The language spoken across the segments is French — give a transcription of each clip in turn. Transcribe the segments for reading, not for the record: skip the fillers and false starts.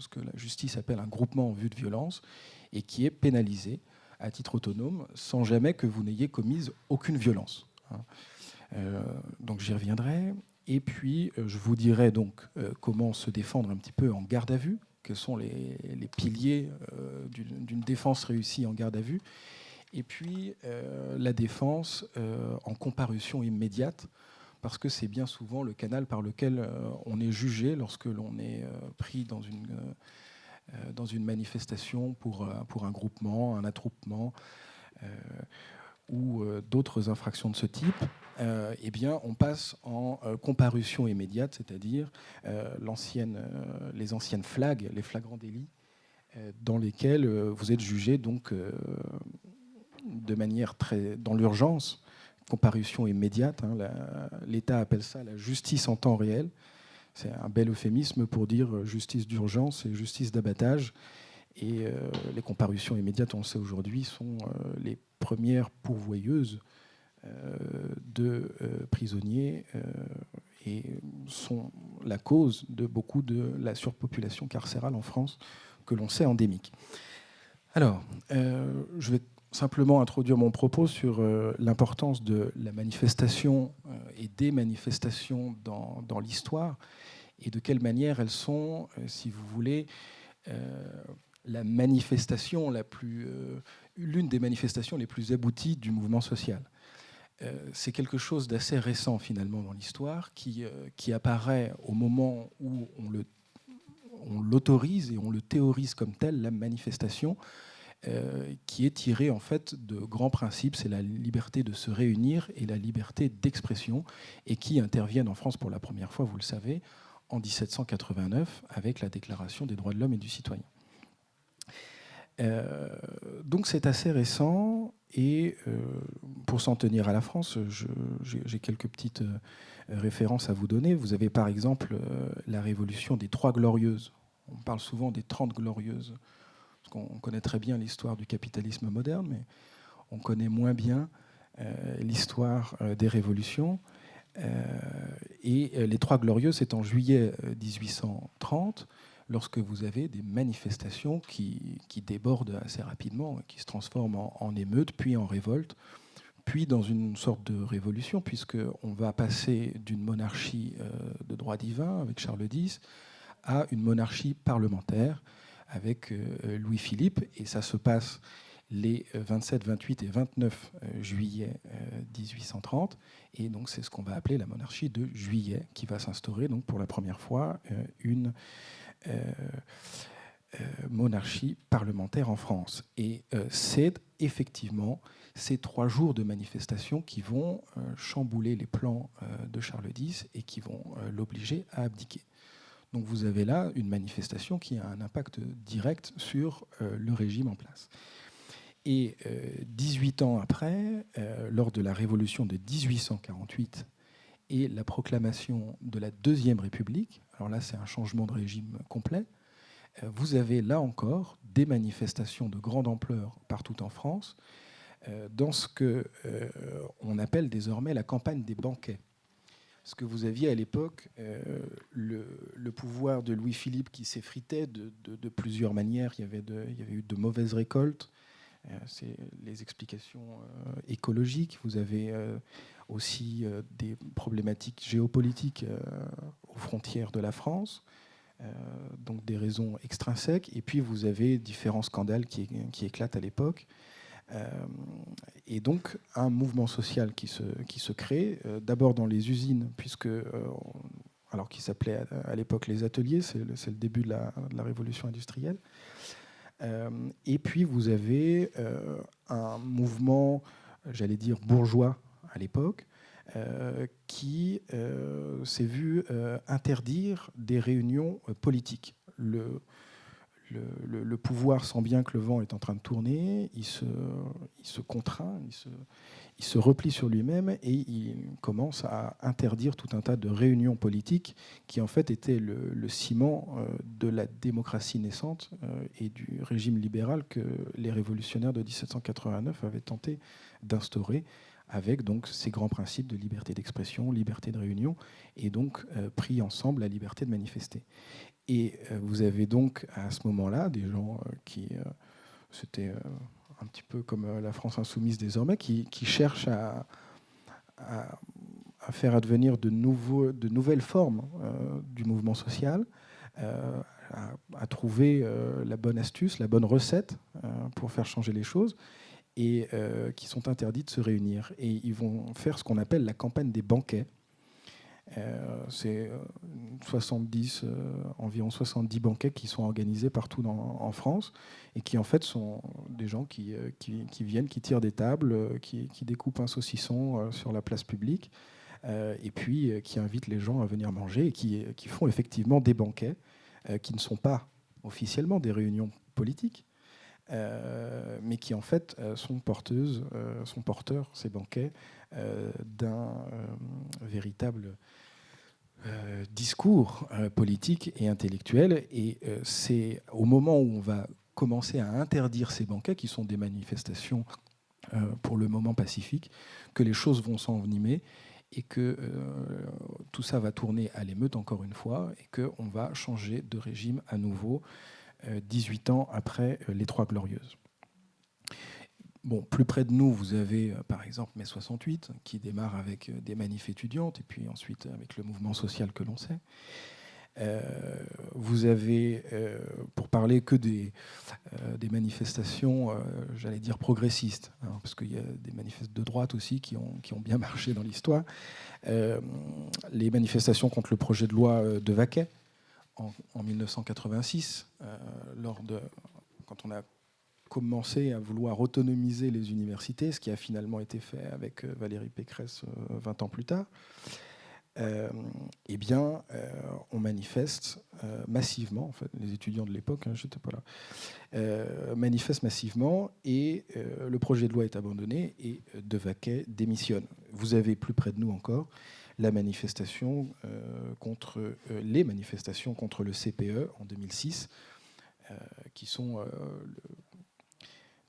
ce que la justice appelle un groupement en vue de violence, et qui est pénalisé à titre autonome, sans jamais que vous n'ayez commis aucune violence. Donc j'y reviendrai. Et puis, je vous dirai donc comment se défendre un petit peu en garde à vue, quels sont les piliers d'une défense réussie en garde à vue. Et puis, la défense en comparution immédiate, parce que c'est bien souvent le canal par lequel on est jugé lorsque l'on est pris dans une manifestation pour un groupement, un attroupement ou d'autres infractions de ce type. Eh bien, on passe en comparution immédiate, c'est-à-dire les anciennes flags, les flagrants délits, dans lesquels vous êtes jugé donc de manière dans l'urgence, comparution immédiate. L'État appelle ça la justice en temps réel. C'est un bel euphémisme pour dire justice d'urgence et justice d'abattage. Et les comparutions immédiates, on le sait aujourd'hui, sont les premières pourvoyeuses de prisonniers et sont la cause de beaucoup de la surpopulation carcérale en France, que l'on sait endémique. Alors, je vais simplement introduire mon propos sur l'importance de la manifestation et des manifestations dans l'histoire, et de quelle manière elles sont, si vous voulez, la manifestation l'une des manifestations les plus abouties du mouvement social. C'est quelque chose d'assez récent finalement dans l'histoire qui apparaît au moment où on l'autorise et on le théorise comme tel, la manifestation, qui est tirée en fait de grands principes, c'est la liberté de se réunir et la liberté d'expression, et qui interviennent en France pour la première fois, vous le savez, en 1789 avec la Déclaration des droits de l'homme et du citoyen. Donc c'est assez récent, et pour s'en tenir à la France, j'ai quelques petites références à vous donner. Vous avez par exemple la révolution des Trois Glorieuses. On parle souvent des 30 Glorieuses, parce qu'on connaît très bien l'histoire du capitalisme moderne, mais on connaît moins bien l'histoire des révolutions. Et les Trois Glorieuses, c'est en juillet 1830, lorsque vous avez des manifestations qui débordent assez rapidement, qui se transforment en émeutes, puis en révolte, puis dans une sorte de révolution, puisqu'on va passer d'une monarchie de droit divin, avec Charles X, à une monarchie parlementaire, avec Louis-Philippe, et ça se passe les 27, 28 et 29 juillet 1830, et donc c'est ce qu'on va appeler la monarchie de Juillet, qui va s'instaurer donc pour la première fois une monarchie parlementaire en France. Et c'est effectivement ces 3 jours de manifestation qui vont chambouler les plans de Charles X et qui vont l'obliger à abdiquer. Donc vous avez là une manifestation qui a un impact direct sur le régime en place. Et 18 ans après, lors de la révolution de 1848 et la proclamation de la Deuxième République, alors là c'est un changement de régime complet, vous avez là encore des manifestations de grande ampleur partout en France, dans ce qu'on appelle désormais la campagne des banquets. Parce que vous aviez à l'époque le pouvoir de Louis-Philippe qui s'effritait de plusieurs manières. Il y avait eu de mauvaises récoltes, c'est les explications écologiques. Vous avez aussi des problématiques géopolitiques aux frontières de la France, donc des raisons extrinsèques. Et puis vous avez différents scandales qui éclatent à l'époque. Et donc un mouvement social qui se crée, d'abord dans les usines, alors qui s'appelait à l'époque les ateliers, c'est le début de la révolution industrielle. Et puis vous avez un mouvement, j'allais dire bourgeois à l'époque, qui s'est vu interdire des réunions politiques. Le pouvoir sent bien que le vent est en train de tourner, il se contraint, il se replie sur lui-même, et il commence à interdire tout un tas de réunions politiques qui en fait étaient le ciment de la démocratie naissante et du régime libéral que les révolutionnaires de 1789 avaient tenté d'instaurer, avec donc ces grands principes de liberté d'expression, liberté de réunion, et donc pris ensemble la liberté de manifester. Et vous avez donc à ce moment-là des gens qui... c'était un petit peu comme la France insoumise désormais, qui cherchent à faire advenir de nouvelles formes du mouvement social, à trouver la bonne astuce, la bonne recette pour faire changer les choses, et qui sont interdits de se réunir. Et ils vont faire ce qu'on appelle la campagne des banquets. C'est environ 70 banquets qui sont organisés partout en France et qui en fait sont des gens qui viennent, qui tirent des tables, qui découpent un saucisson sur la place publique et puis qui invitent les gens à venir manger et qui font effectivement des banquets qui ne sont pas officiellement des réunions politiques, mais qui en fait sont porteurs, ces banquets, d'un véritable discours politique et intellectuel. Et c'est au moment où on va commencer à interdire ces banquets, qui sont des manifestations pour le moment pacifiques, que les choses vont s'envenimer et que tout ça va tourner à l'émeute encore une fois et qu'on va changer de régime à nouveau 18 ans après les Trois Glorieuses. Bon, plus près de nous, vous avez par exemple mai 68, qui démarre avec des manifs étudiantes, et puis ensuite avec le mouvement social que l'on sait. Vous avez, pour parler que des manifestations, j'allais dire progressistes, hein, parce qu'il y a des manifestes de droite aussi qui ont bien marché dans l'histoire. Les manifestations contre le projet de loi de Vaquet en 1986, quand on a commencé à vouloir autonomiser les universités, ce qui a finalement été fait avec Valérie Pécresse 20 ans plus tard, eh bien, on manifeste massivement, en fait, les étudiants de l'époque, hein, je n'étais pas là, manifestent massivement, et le projet de loi est abandonné, et De Vaquet démissionne. Vous avez plus près de nous encore la manifestation les manifestations contre le CPE en 2006, qui sont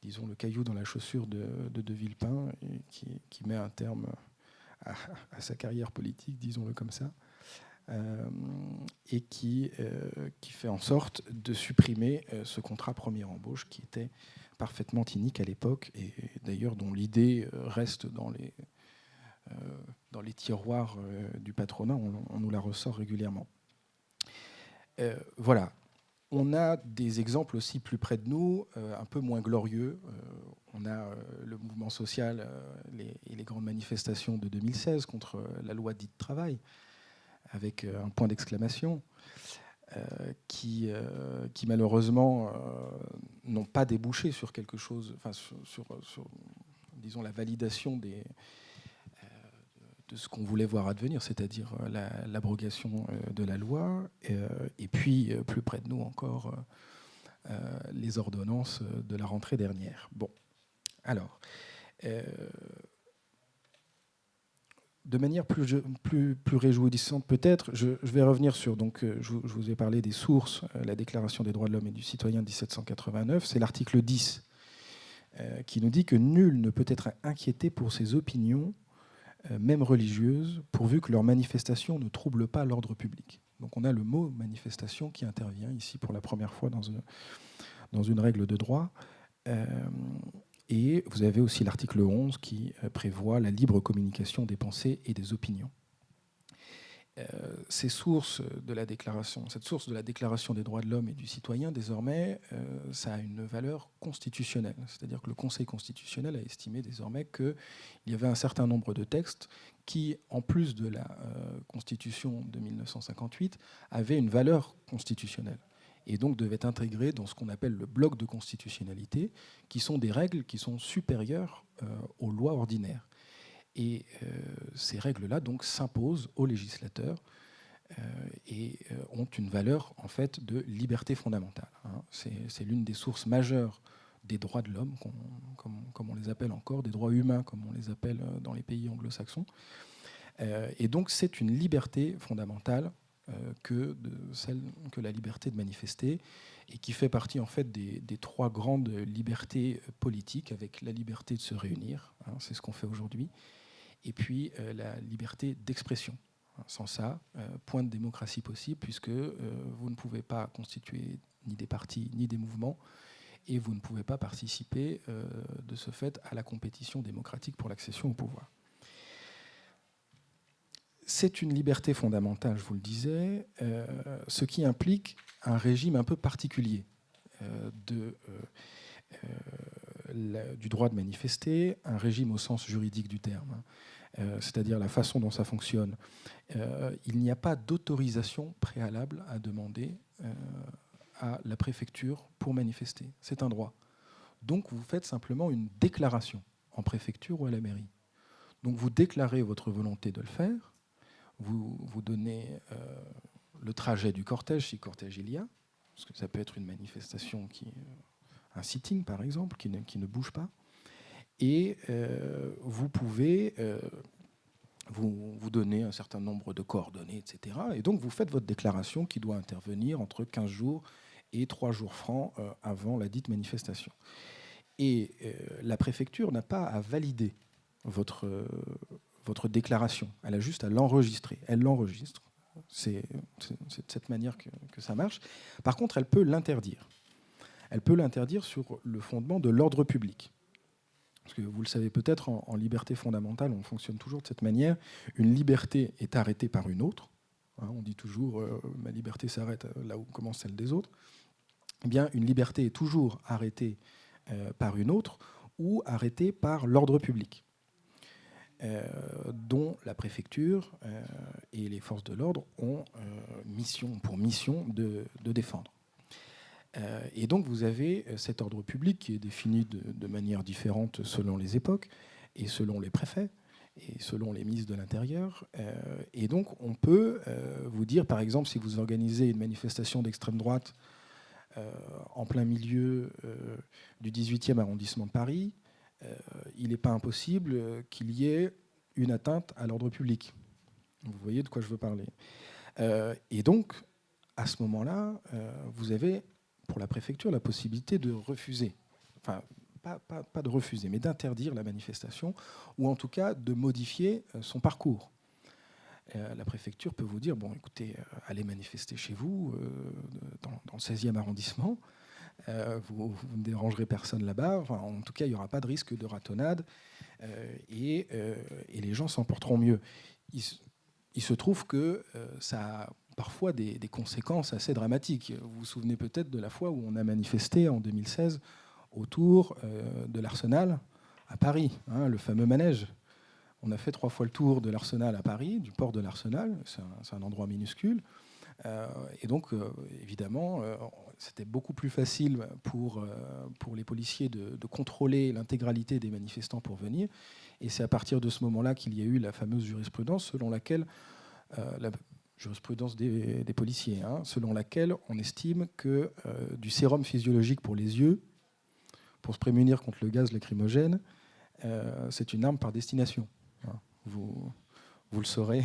disons, le caillou dans la chaussure de Villepin, et qui met un terme à sa carrière politique, disons-le comme ça, et qui fait en sorte de supprimer ce contrat première embauche qui était parfaitement inique à l'époque, et d'ailleurs dont l'idée reste dans les tiroirs du patronat, on nous la ressort régulièrement. Voilà. On a des exemples aussi plus près de nous, un peu moins glorieux. On a le mouvement social et les grandes manifestations de 2016 contre la loi dite travail, avec un point d'exclamation, qui malheureusement n'ont pas débouché sur quelque chose, enfin sur disons, la validation de ce qu'on voulait voir advenir, c'est-à-dire l'abrogation de la loi, et puis plus près de nous encore les ordonnances de la rentrée dernière. Bon, alors, de manière plus réjouissante peut-être, je vais revenir sur, donc je vous ai parlé des sources, la Déclaration des droits de l'homme et du citoyen de 1789, c'est l'article 10 qui nous dit que nul ne peut être inquiété pour ses opinions, même religieuses, pourvu que leur manifestation ne trouble pas l'ordre public. Donc on a le mot manifestation qui intervient ici pour la première fois dans une règle de droit. Et vous avez aussi l'article 11 qui prévoit la libre communication des pensées et des opinions. Cette source de la Déclaration des droits de l'homme et du citoyen, désormais, ça a une valeur constitutionnelle. C'est-à-dire que le Conseil constitutionnel a estimé désormais qu'il y avait un certain nombre de textes qui, en plus de la Constitution de 1958, avaient une valeur constitutionnelle et donc devaient intégrer dans ce qu'on appelle le bloc de constitutionnalité, qui sont des règles qui sont supérieures aux lois ordinaires. Et ces règles-là donc s'imposent aux législateurs et ont une valeur en fait de liberté fondamentale. Hein. C'est l'une des sources majeures des droits de l'homme, comme on les appelle encore, des droits humains comme on les appelle dans les pays anglo-saxons. Et donc c'est une liberté fondamentale que la liberté de manifester, et qui fait partie en fait des trois grandes libertés politiques, avec la liberté de se réunir, hein, c'est ce qu'on fait aujourd'hui, et puis la liberté d'expression. Sans ça, point de démocratie possible, puisque vous ne pouvez pas constituer ni des partis ni des mouvements, et vous ne pouvez pas participer de ce fait à la compétition démocratique pour l'accession au pouvoir. C'est une liberté fondamentale, je vous le disais, ce qui implique un régime un peu particulier du droit de manifester, un régime au sens juridique du terme, c'est-à-dire la façon dont ça fonctionne. Il n'y a pas d'autorisation préalable à demander à la préfecture pour manifester. C'est un droit. Donc vous faites simplement une déclaration en préfecture ou à la mairie. Donc vous déclarez votre volonté de le faire, vous donnez le trajet du cortège, si cortège il y a, parce que ça peut être une manifestation, un sitting par exemple, qui ne bouge pas, et vous pouvez vous donner un certain nombre de coordonnées, etc. Et donc vous faites votre déclaration qui doit intervenir entre 15 jours et 3 jours francs avant la dite manifestation. Et la préfecture n'a pas à valider votre déclaration, elle a juste à l'enregistrer. Elle l'enregistre. C'est de cette manière que ça marche. Par contre, elle peut l'interdire. Elle peut l'interdire sur le fondement de l'ordre public. Parce que vous le savez peut-être, en liberté fondamentale, on fonctionne toujours de cette manière. Une liberté est arrêtée par une autre. On dit toujours ma liberté s'arrête là où commence celle des autres. Eh bien, une liberté est toujours arrêtée par une autre ou arrêtée par l'ordre public, dont la préfecture et les forces de l'ordre ont pour mission de défendre. Et donc vous avez cet ordre public qui est défini de manière différente selon les époques et selon les préfets et selon les ministres de l'Intérieur. Et donc on peut vous dire, par exemple, si vous organisez une manifestation d'extrême droite en plein milieu du 18e arrondissement de Paris, il n'est pas impossible qu'il y ait une atteinte à l'ordre public. Vous voyez de quoi je veux parler. Et donc, à ce moment-là, vous avez pour la préfecture la possibilité de refuser, enfin pas de refuser, mais d'interdire la manifestation, ou en tout cas de modifier son parcours. La préfecture peut vous dire, bon écoutez, allez manifester chez vous, dans le 16e arrondissement, vous ne dérangerez personne là-bas, enfin, en tout cas il n'y aura pas de risque de ratonnade, et les gens s'en porteront mieux. Il se trouve que ça a parfois des conséquences assez dramatiques. Vous vous souvenez peut-être de la fois où on a manifesté en 2016 autour de l'Arsenal à Paris, le fameux manège. On a fait 3 fois le tour de l'Arsenal à Paris, du port de l'Arsenal, c'est un endroit minuscule. Et donc, évidemment, c'était beaucoup plus facile pour les policiers de contrôler l'intégralité des manifestants pour venir. Et c'est à partir de ce moment-là qu'il y a eu la fameuse jurisprudence selon laquelle, la jurisprudence des policiers, selon laquelle on estime que du sérum physiologique pour les yeux, pour se prémunir contre le gaz lacrymogène, c'est une arme par destination. Vous le saurez.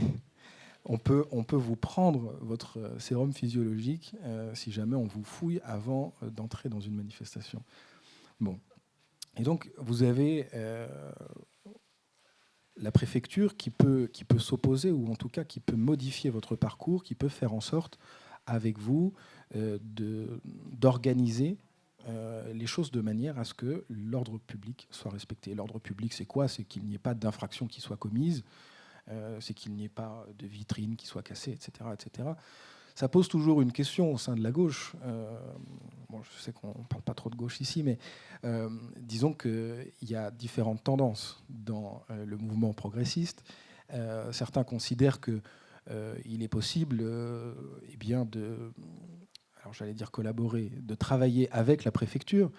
On peut vous prendre votre sérum physiologique si jamais on vous fouille avant d'entrer dans une manifestation. Bon. Et donc, vous avez la préfecture qui peut s'opposer, ou en tout cas qui peut modifier votre parcours, qui peut faire en sorte, avec vous, d'organiser les choses de manière à ce que l'ordre public soit respecté. L'ordre public, c'est quoi? C'est qu'il n'y ait pas d'infraction qui soit commise, c'est qu'il n'y ait pas de vitrine qui soit cassée, etc., etc. Ça pose toujours une question au sein de la gauche. Bon, je sais qu'on ne parle pas trop de gauche ici, mais disons qu'il y a différentes tendances dans le mouvement progressiste. Certains considèrent qu'il est possible eh bien alors j'allais dire collaborer, de travailler avec la préfecture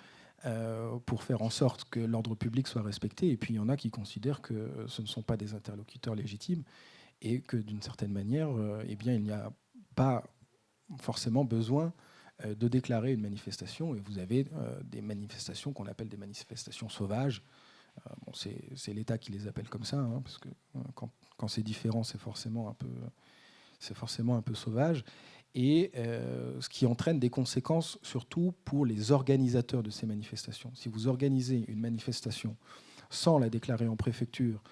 pour faire en sorte que l'ordre public soit respecté. Et puis il y en a qui considèrent que ce ne sont pas des interlocuteurs légitimes et que d'une certaine manière, eh bien, il n'y a pas forcément besoin de déclarer une manifestation. Et vous avez des manifestations qu'on appelle des manifestations sauvages. Bon, c'est l'État qui les appelle comme ça, parce que quand c'est différent, c'est forcément un peu sauvage. Et ce qui entraîne des conséquences surtout pour les organisateurs de ces manifestations. Si vous organisez une manifestation sans la déclarer en préfecture,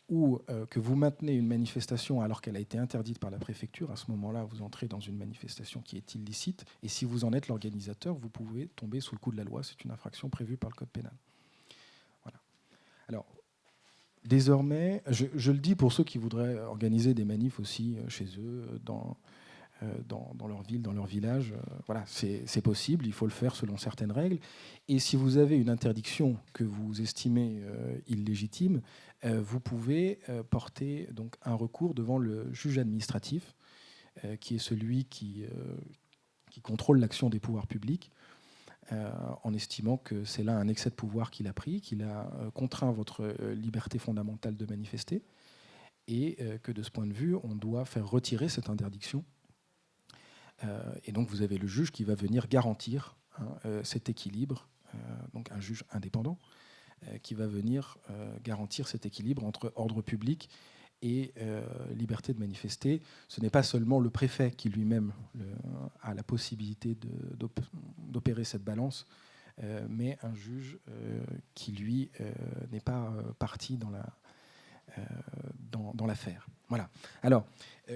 ou que vous maintenez une manifestation alors qu'elle a été interdite par la préfecture, à ce moment-là, vous entrez dans une manifestation qui est illicite. Et si vous en êtes l'organisateur, vous pouvez tomber sous le coup de la loi. C'est une infraction prévue par le Code pénal. Voilà. Alors, désormais, je le dis pour ceux qui voudraient organiser des manifs aussi chez eux, dans leur ville, dans leur village. Voilà, c'est possible, il faut le faire selon certaines règles. Et si vous avez une interdiction que vous estimez illégitime, vous pouvez porter donc un recours devant le juge administratif, qui est celui qui contrôle l'action des pouvoirs publics, en estimant que c'est là un excès de pouvoir qu'il a pris, qu'il a contraint votre liberté fondamentale de manifester, et que de ce point de vue, on doit faire retirer cette interdiction. Et donc vous avez le juge qui va venir garantir cet équilibre, donc un juge indépendant, qui va venir garantir cet équilibre entre ordre public et liberté de manifester. Ce n'est pas seulement le préfet qui lui-même a la possibilité d'opérer cette balance, mais un juge qui, lui, n'est pas parti dans l'affaire. Voilà. Alors,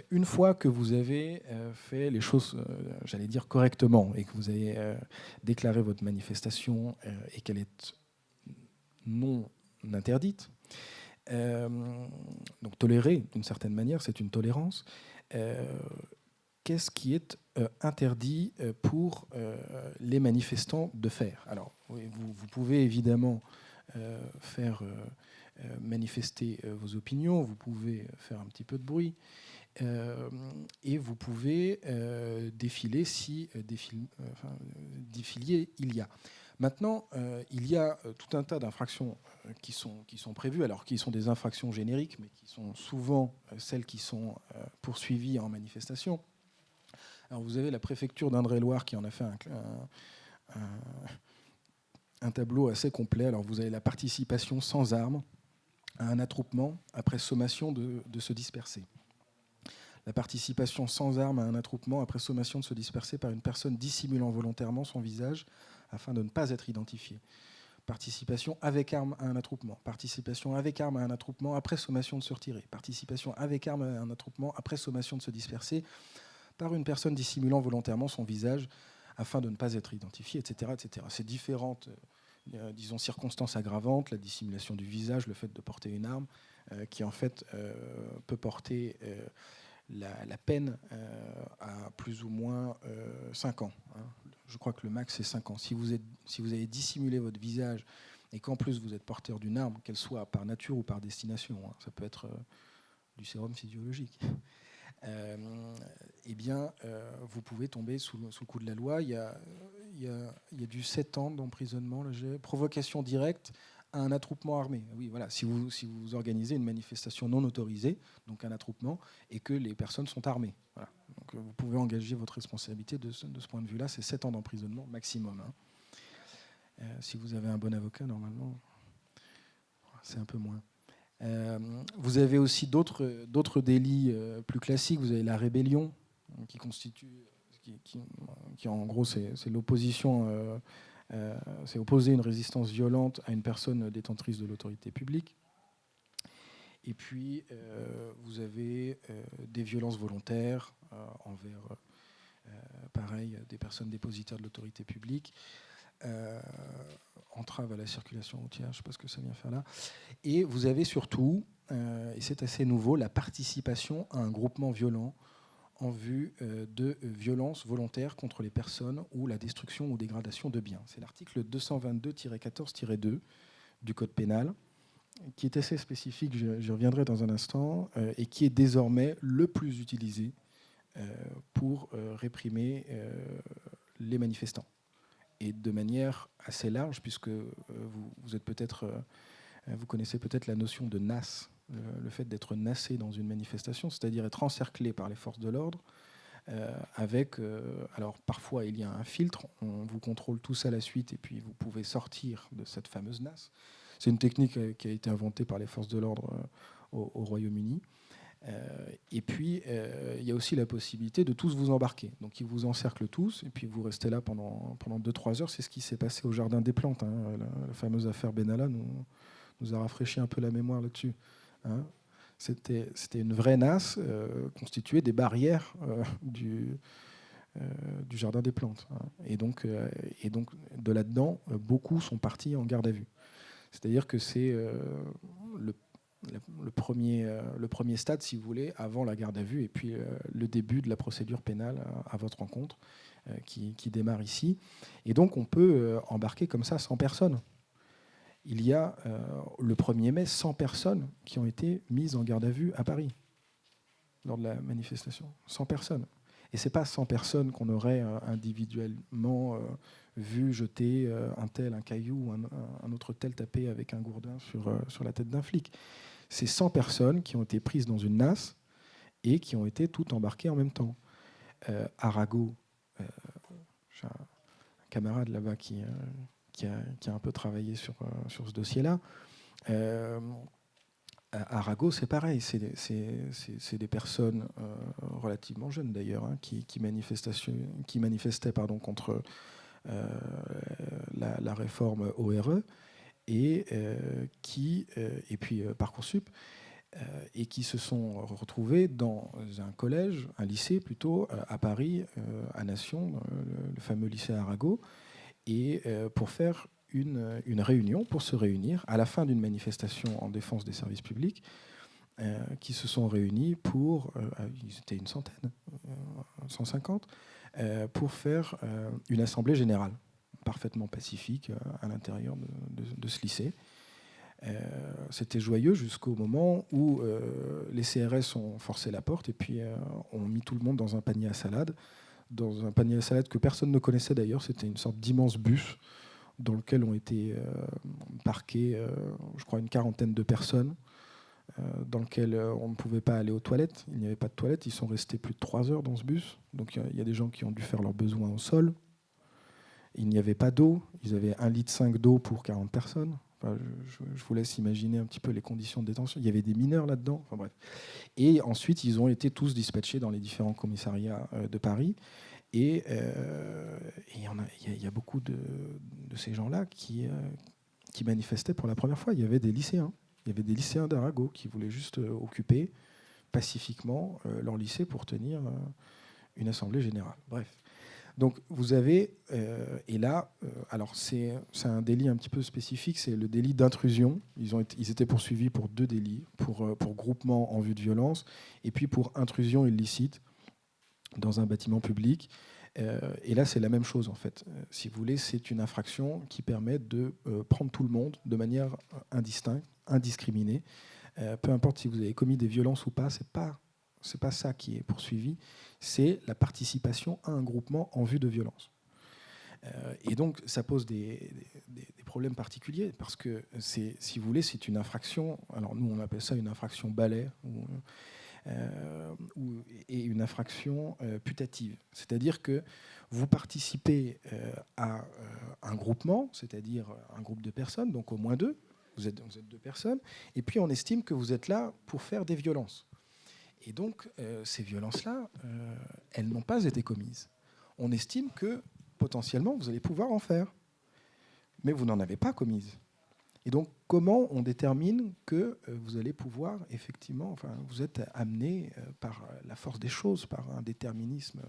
une fois que vous avez fait les choses, j'allais dire, correctement, et que vous avez déclaré votre manifestation et qu'elle est non interdite, donc tolérée d'une certaine manière, c'est une tolérance, qu'est-ce qui est interdit pour les manifestants de faire? Alors, vous pouvez évidemment faire manifester vos opinions, vous pouvez faire un petit peu de bruit, et vous pouvez défiler si défilier il y a. Maintenant, il y a tout un tas d'infractions qui sont prévues, alors qui sont des infractions génériques, mais qui sont souvent celles qui sont poursuivies en manifestation. Alors vous avez la préfecture d'Indre-et-Loire qui en a fait un tableau assez complet. Alors vous avez la participation sans armes à un attroupement après sommation de se disperser. La participation sans armes à un attroupement après sommation de se disperser par une personne dissimulant volontairement son visage afin de ne pas être identifiée. Participation avec armes à un attroupement. Participation avec armes à un attroupement après sommation de se retirer. Participation avec armes à un attroupement après sommation de se disperser par une personne dissimulant volontairement son visage afin de ne pas être identifiée, etc. etc. Ces différentes disons, circonstances aggravantes, la dissimulation du visage, le fait de porter une arme, qui en fait peut porter la peine à plus ou moins 5 ans. Hein. Je crois que le max c'est 5 ans. Si vous avez dissimulé votre visage et qu'en plus vous êtes porteur d'une arme, qu'elle soit par nature ou par destination, hein, ça peut être du sérum physiologique, eh bien, vous pouvez tomber sous le coup de la loi. Il y a du 7 ans d'emprisonnement. Provocation directe à un attroupement armé. Oui, voilà. Si vous organisez une manifestation non autorisée, donc un attroupement, et que les personnes sont armées. Voilà. Donc, vous pouvez engager votre responsabilité de ce point de vue-là. C'est 7 ans d'emprisonnement maximum. Hein. Si vous avez un bon avocat, normalement, c'est un peu moins. Vous avez aussi d'autres délits plus classiques. Vous avez la rébellion, qui constitue, qui en gros, c'est l'opposition, c'est opposer une résistance violente à une personne détentrice de l'autorité publique. Et puis, vous avez des violences volontaires envers, pareil, des personnes dépositaires de l'autorité publique. Entrave à la circulation routière, je ne sais pas ce que ça vient faire là. Et vous avez surtout, et c'est assez nouveau, la participation à un groupement violent en vue de violences volontaires contre les personnes ou la destruction ou dégradation de biens. C'est l'article 222-14-2 du Code pénal, qui est assez spécifique, j'y reviendrai dans un instant, et qui est désormais le plus utilisé pour réprimer les manifestants. Et de manière assez large, puisque vous êtes peut-être, vous connaissez peut-être la notion de nasse, le fait d'être nassé dans une manifestation, c'est-à-dire être encerclé par les forces de l'ordre, avec, alors parfois il y a un filtre, on vous contrôle tous à la suite, et puis vous pouvez sortir de cette fameuse nasse. C'est une technique qui a été inventée par les forces de l'ordre au Royaume-Uni. Et puis, il y a aussi la possibilité de tous vous embarquer. Donc, ils vous encerclent tous, et puis vous restez là pendant 2-3 heures. C'est ce qui s'est passé au Jardin des Plantes. Hein. La fameuse affaire Benalla nous a rafraîchi un peu la mémoire là-dessus. Hein. C'était une vraie nasse constituée des barrières du Jardin des Plantes. Hein. Et donc, de là-dedans, beaucoup sont partis en garde à vue. C'est-à-dire que c'est le premier stade, si vous voulez, avant la garde à vue, et puis le début de la procédure pénale à votre encontre, qui démarre ici. Et donc, on peut embarquer comme ça 100 personnes. Il y a, le 1er mai, 100 personnes qui ont été mises en garde à vue à Paris, lors de la manifestation. 100 personnes. Et ce n'est pas 100 personnes qu'on aurait individuellement vu jeter un caillou, ou un autre tel tapé avec un gourdin sur la tête d'un flic. C'est 100 personnes qui ont été prises dans une nasse et qui ont été toutes embarquées en même temps. Arago, j'ai un camarade là-bas qui a un peu travaillé sur ce dossier-là. Arago, c'est pareil, c'est des personnes relativement jeunes d'ailleurs, hein, qui manifestaient contre la réforme ORE et puis Parcoursup, et qui se sont retrouvés dans un collège, un lycée plutôt, à Paris, à Nation, le fameux lycée Arago, et pour faire une réunion, pour se réunir à la fin d'une manifestation en défense des services publics, qui se sont réunis ils étaient une centaine, 150, pour faire une assemblée générale, parfaitement pacifique, à l'intérieur de ce lycée. C'était joyeux jusqu'au moment où les CRS ont forcé la porte et puis ont mis tout le monde dans un panier à salade que personne ne connaissait d'ailleurs. C'était une sorte d'immense bus dans lequel ont été parqués, je crois, une quarantaine de personnes, dans lequel on ne pouvait pas aller aux toilettes. Il n'y avait pas de toilettes. Ils sont restés plus de 3 heures dans ce bus. Donc il y a des gens qui ont dû faire leurs besoins au sol. Il n'y avait pas d'eau. Ils avaient 1,5 litre d'eau pour 40 personnes. Enfin, je vous laisse imaginer un petit peu les conditions de détention. Il y avait des mineurs là-dedans. Enfin, bref. Et ensuite, ils ont été tous dispatchés dans les différents commissariats de Paris. Et il y a beaucoup de ces gens-là qui manifestaient pour la première fois. Il y avait des lycéens. Il y avait des lycéens d'Arago qui voulaient juste occuper pacifiquement leur lycée pour tenir une assemblée générale. Bref. Donc vous avez, et là, alors c'est un délit un petit peu spécifique, c'est le délit d'intrusion. Ils étaient poursuivis pour 2 délits, pour groupement en vue de violence, et puis pour intrusion illicite dans un bâtiment public. Et là, c'est la même chose, en fait. Si vous voulez, c'est une infraction qui permet de prendre tout le monde de manière indistincte, indiscriminée. Peu importe si vous avez commis des violences ou pas, c'est pas ça qui est poursuivi, c'est la participation à un groupement en vue de violence. Et donc, ça pose des problèmes particuliers, parce que, si vous voulez, c'est une infraction, alors nous, on appelle ça une infraction balai, et une infraction putative. C'est-à-dire que vous participez à un groupement, c'est-à-dire un groupe de personnes, donc au moins 2, vous êtes 2 personnes, et puis on estime que vous êtes là pour faire des violences. Et donc, ces violences-là, elles n'ont pas été commises. On estime que, potentiellement, vous allez pouvoir en faire, mais vous n'en avez pas commises. Et donc, comment on détermine que vous allez pouvoir, effectivement, enfin, vous êtes amené par la force des choses, par un déterminisme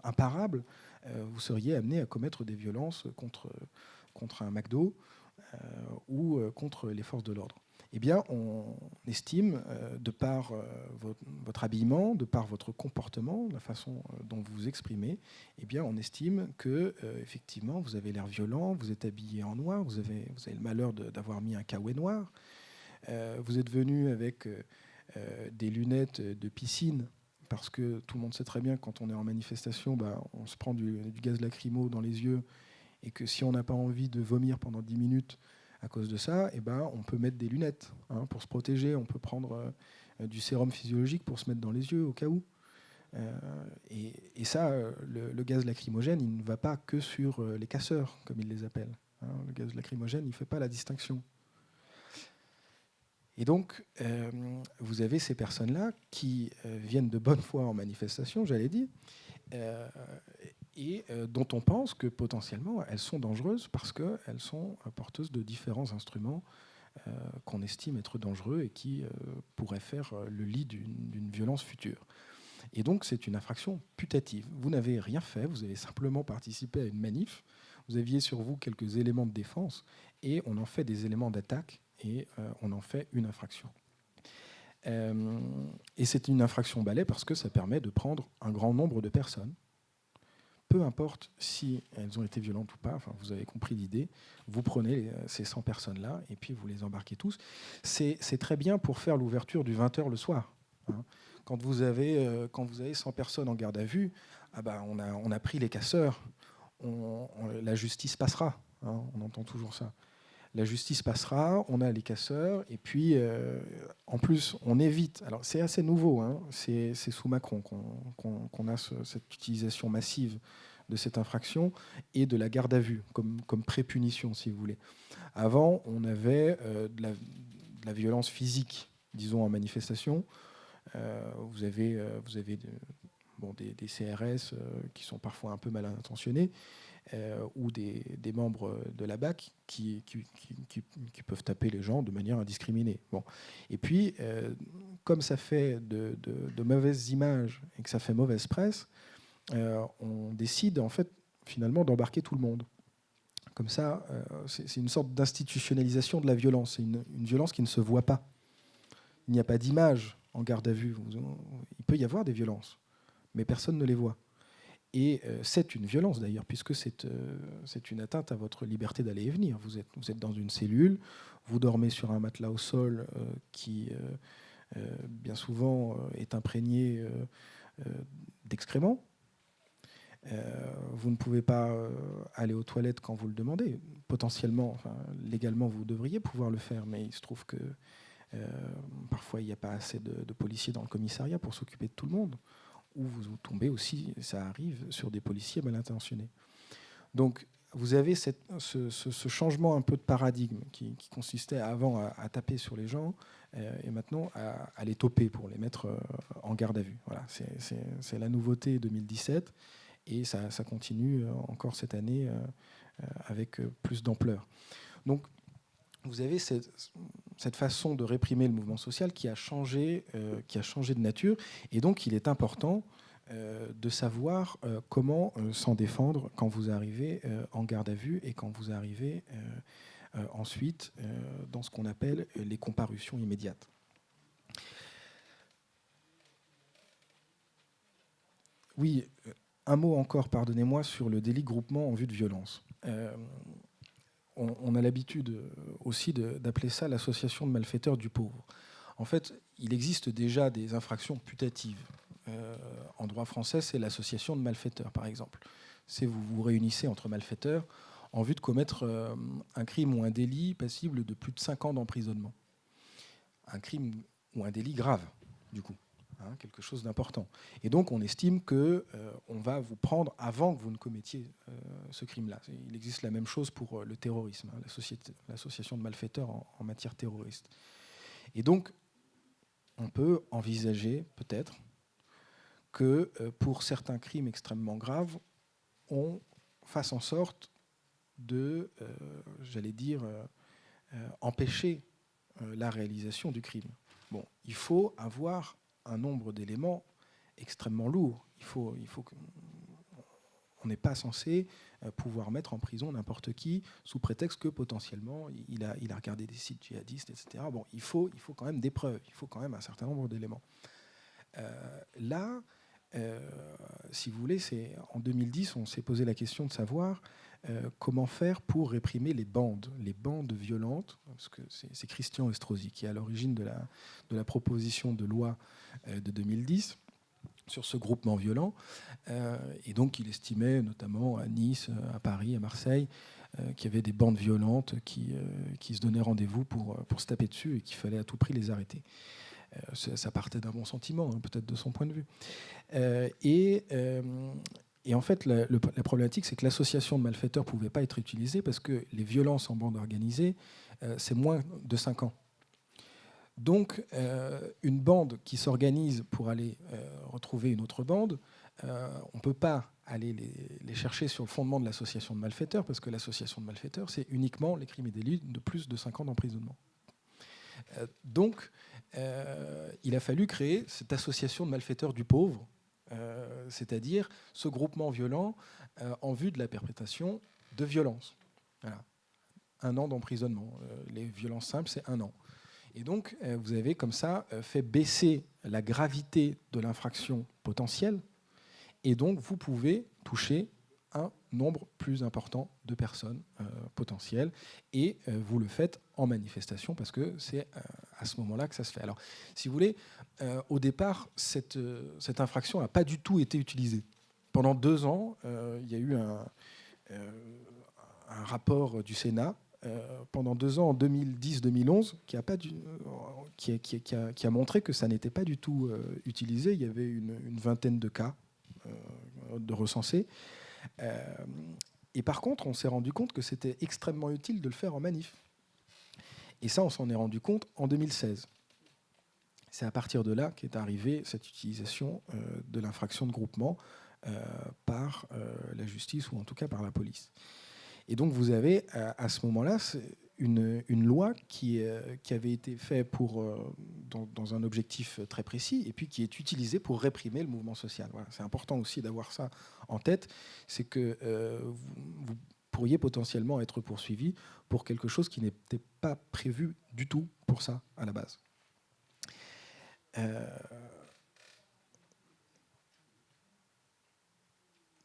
imparable, vous seriez amené à commettre des violences contre un McDo ou contre les forces de l'ordre. Eh bien, on estime, de par votre habillement, de par votre comportement, la façon dont vous vous exprimez, eh bien, on estime que, effectivement, vous avez l'air violent, vous êtes habillé en noir, vous avez le malheur d'avoir mis un caouet noir, vous êtes venu avec des lunettes de piscine, parce que tout le monde sait très bien que quand on est en manifestation, on se prend du gaz lacrymo dans les yeux, et que si on n'a pas envie de vomir pendant 10 minutes, à cause de ça, on peut mettre des lunettes pour se protéger. On peut prendre du sérum physiologique pour se mettre dans les yeux au cas où. Et ça, le gaz lacrymogène, il ne va pas que sur les casseurs, comme ils les appellent. Le gaz lacrymogène, il ne fait pas la distinction. Et donc, vous avez ces personnes-là qui viennent de bonne foi en manifestation, j'allais dire, et dont on pense que potentiellement elles sont dangereuses parce qu'elles sont porteuses de différents instruments qu'on estime être dangereux et qui pourrait faire le lit d'une violence future. Et donc, c'est une infraction putative. Vous n'avez rien fait, vous avez simplement participé à une manif, vous aviez sur vous quelques éléments de défense, et on en fait des éléments d'attaque, et on en fait une infraction. Et c'est une infraction balai parce que ça permet de prendre un grand nombre de personnes, peu importe si elles ont été violentes ou pas, enfin, vous avez compris l'idée, vous prenez ces 100 personnes-là et puis vous les embarquez tous. C'est très bien pour faire l'ouverture du 20h le soir. Hein. Quand vous avez 100 personnes en garde à vue, ah ben, on a pris les casseurs, la justice passera. Hein, on entend toujours ça. La justice passera, on a les casseurs, et puis en plus on évite. Alors c'est assez nouveau, hein, c'est sous Macron qu'on a cette utilisation massive de cette infraction et de la garde à vue comme pré-punition, si vous voulez. Avant, on avait de la violence physique, disons en manifestation. Vous avez des CRS qui sont parfois un peu mal intentionnés. Ou des membres de la BAC qui peuvent taper les gens de manière indiscriminée. Bon. Et puis, comme ça fait de mauvaises images et que ça fait mauvaise presse, on décide en fait finalement d'embarquer tout le monde. Comme ça, c'est une sorte d'institutionnalisation de la violence. C'est une violence qui ne se voit pas. Il n'y a pas d'image en garde à vue. Il peut y avoir des violences, mais personne ne les voit. Et c'est une violence d'ailleurs, puisque c'est une atteinte à votre liberté d'aller et venir. Vous êtes dans une cellule, vous dormez sur un matelas au sol qui, bien souvent, est imprégné d'excréments. Vous ne pouvez pas aller aux toilettes quand vous le demandez. Potentiellement, enfin, légalement, vous devriez pouvoir le faire, mais il se trouve que parfois, il n'y a pas assez de policiers dans le commissariat pour s'occuper de tout le monde. Ou vous tombez aussi, ça arrive, sur des policiers mal intentionnés. Donc vous avez ce changement un peu de paradigme qui consistait avant à taper sur les gens et maintenant à les toper pour les mettre en garde à vue. Voilà, c'est la nouveauté 2017 et ça continue encore cette année avec plus d'ampleur. Donc vous avez cette façon de réprimer le mouvement social qui a changé de nature. Et donc, il est important de savoir comment s'en défendre quand vous arrivez en garde à vue et quand vous arrivez ensuite dans ce qu'on appelle les comparutions immédiates. Oui, un mot encore, pardonnez-moi, sur le délit groupement en vue de violence. On a l'habitude aussi d'appeler ça l'association de malfaiteurs du pauvre. En fait, il existe déjà des infractions putatives. En droit français, c'est l'association de malfaiteurs, par exemple. C'est vous vous réunissez entre malfaiteurs en vue de commettre un crime ou un délit passible de plus de 5 ans d'emprisonnement. Un crime ou un délit grave, du coup. Hein, quelque chose d'important. Et donc, on estime qu'on va vous prendre avant que vous ne commettiez ce crime-là. Il existe la même chose pour le terrorisme, hein, l'association de malfaiteurs en matière terroriste. Et donc, on peut envisager, peut-être, que pour certains crimes extrêmement graves, on fasse en sorte de, empêcher la réalisation du crime. Bon, il faut avoir un nombre d'éléments extrêmement lourds. Il faut on n'est pas censé pouvoir mettre en prison n'importe qui sous prétexte que potentiellement il a regardé des sites djihadistes, etc. Bon, il faut quand même des preuves, il faut quand même un certain nombre d'éléments. Là, si vous voulez, en 2010, on s'est posé la question de savoir comment faire pour réprimer les bandes violentes, parce que c'est Christian Estrosi qui est à l'origine de la proposition de loi de 2010 sur ce groupement violent. Et donc, il estimait, notamment à Nice, à Paris, à Marseille, qu'il y avait des bandes violentes qui se donnaient rendez-vous pour se taper dessus et qu'il fallait à tout prix les arrêter. Ça partait d'un bon sentiment, hein, peut-être de son point de vue. Et en fait, la problématique, c'est que l'association de malfaiteurs ne pouvait pas être utilisée parce que les violences en bande organisée, c'est moins de 5 ans. Donc, une bande qui s'organise pour aller retrouver une autre bande, on ne peut pas aller les chercher sur le fondement de l'association de malfaiteurs, parce que l'association de malfaiteurs, c'est uniquement les crimes et délits de plus de 5 ans d'emprisonnement. Donc, il a fallu créer cette association de malfaiteurs du pauvre, c'est-à-dire ce groupement violent en vue de la perpétration de violences. Voilà. 1 an d'emprisonnement. Les violences simples, c'est 1 an. Et donc, vous avez comme ça fait baisser la gravité de l'infraction potentielle, et donc vous pouvez toucher un nombre plus important de personnes potentielles, et vous le faites en manifestation parce que c'est à ce moment-là que ça se fait. Alors, si vous voulez, au départ, cette infraction n'a pas du tout été utilisée. Pendant 2 ans, il y a eu un rapport du Sénat pendant 2 ans, en 2010-2011, qui a montré que ça n'était pas du tout utilisé. Il y avait une vingtaine de cas de recensés. Et par contre, on s'est rendu compte que c'était extrêmement utile de le faire en manif. Et ça, on s'en est rendu compte en 2016. C'est à partir de là qu'est arrivée cette utilisation de l'infraction de groupement par la justice, ou en tout cas par la police. Et donc vous avez à ce moment-là une loi qui avait été faite dans un objectif très précis, et puis qui est utilisée pour réprimer le mouvement social. Voilà. C'est important aussi d'avoir ça en tête, c'est que vous pourriez potentiellement être poursuivi pour quelque chose qui n'était pas prévu du tout pour ça à la base.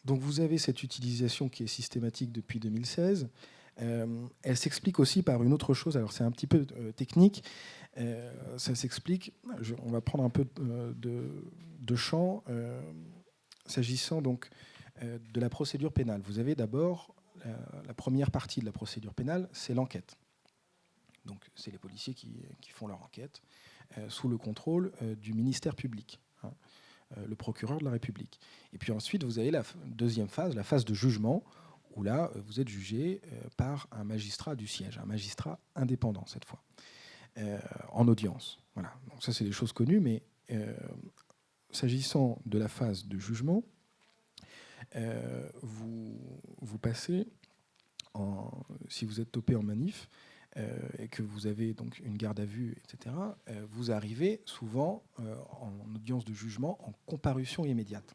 Donc vous avez cette utilisation qui est systématique depuis 2016. Elle s'explique aussi par une autre chose. Alors c'est un petit peu technique. Ça s'explique. On va prendre un peu de champ. S'agissant donc de la procédure pénale, vous avez d'abord la première partie de la procédure pénale, c'est l'enquête. Donc c'est les policiers qui font leur enquête sous le contrôle du ministère public. Hein. Le procureur de la République. Et puis ensuite, vous avez la deuxième phase, la phase de jugement, où là, vous êtes jugé par un magistrat du siège, un magistrat indépendant cette fois, en audience. Voilà. Donc ça, c'est des choses connues, mais s'agissant de la phase de jugement, vous passez, si vous êtes topé en manif, et que vous avez donc une garde à vue, etc., vous arrivez souvent en audience de jugement en comparution immédiate.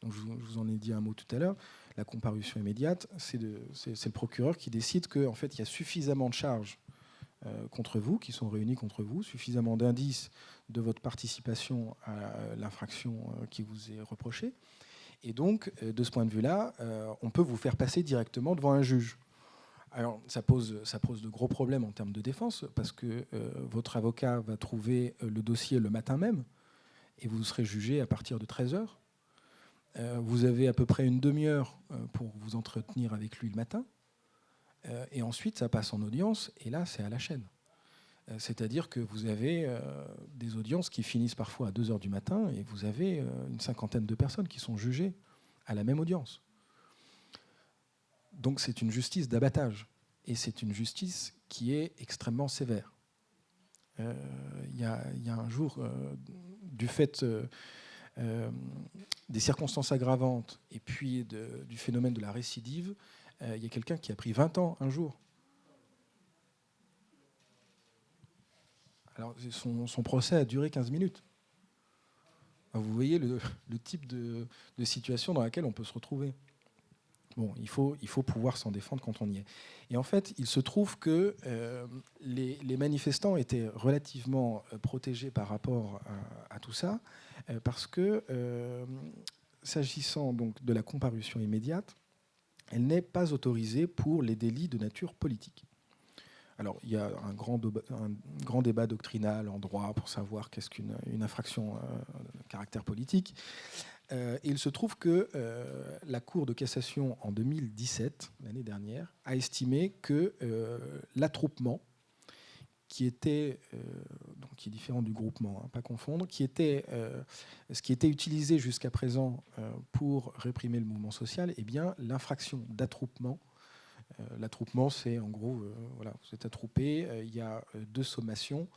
Donc je vous en ai dit un mot tout à l'heure. La comparution immédiate, c'est le procureur qui décide qu'en fait, il y a suffisamment de charges contre vous, qui sont réunies contre vous, suffisamment d'indices de votre participation à l'infraction qui vous est reprochée. Et donc, de ce point de vue-là, on peut vous faire passer directement devant un juge. Alors, ça pose de gros problèmes en termes de défense, parce que votre avocat va trouver le dossier le matin même, et vous serez jugé à partir de 13h. Vous avez à peu près une demi-heure pour vous entretenir avec lui le matin, et ensuite ça passe en audience, et là c'est à la chaîne. C'est-à-dire que vous avez des audiences qui finissent parfois à 2h du matin, et vous avez une cinquantaine de personnes qui sont jugées à la même audience. Donc c'est une justice d'abattage, et c'est une justice qui est extrêmement sévère. Il y a un jour, du fait des circonstances aggravantes et puis du phénomène de la récidive, il y a quelqu'un qui a pris 20 ans un jour. Alors son procès a duré 15 minutes. Alors, vous voyez le type de situation dans laquelle on peut se retrouver. Bon, il faut pouvoir s'en défendre quand on y est. Et en fait, il se trouve que les manifestants étaient relativement protégés par rapport à tout ça, parce que, s'agissant donc de la comparution immédiate, elle n'est pas autorisée pour les délits de nature politique. Alors, il y a un grand débat doctrinal en droit pour savoir qu'est-ce qu'une infraction de caractère politique. Et il se trouve que la Cour de cassation, en 2017, l'année dernière, a estimé que l'attroupement, qui était, donc qui est différent du groupement, hein, pas confondre, ce qui était utilisé jusqu'à présent pour réprimer le mouvement social, eh bien, l'infraction d'attroupement, l'attroupement, c'est en gros, voilà, vous êtes attroupé, il y a 2 sommations,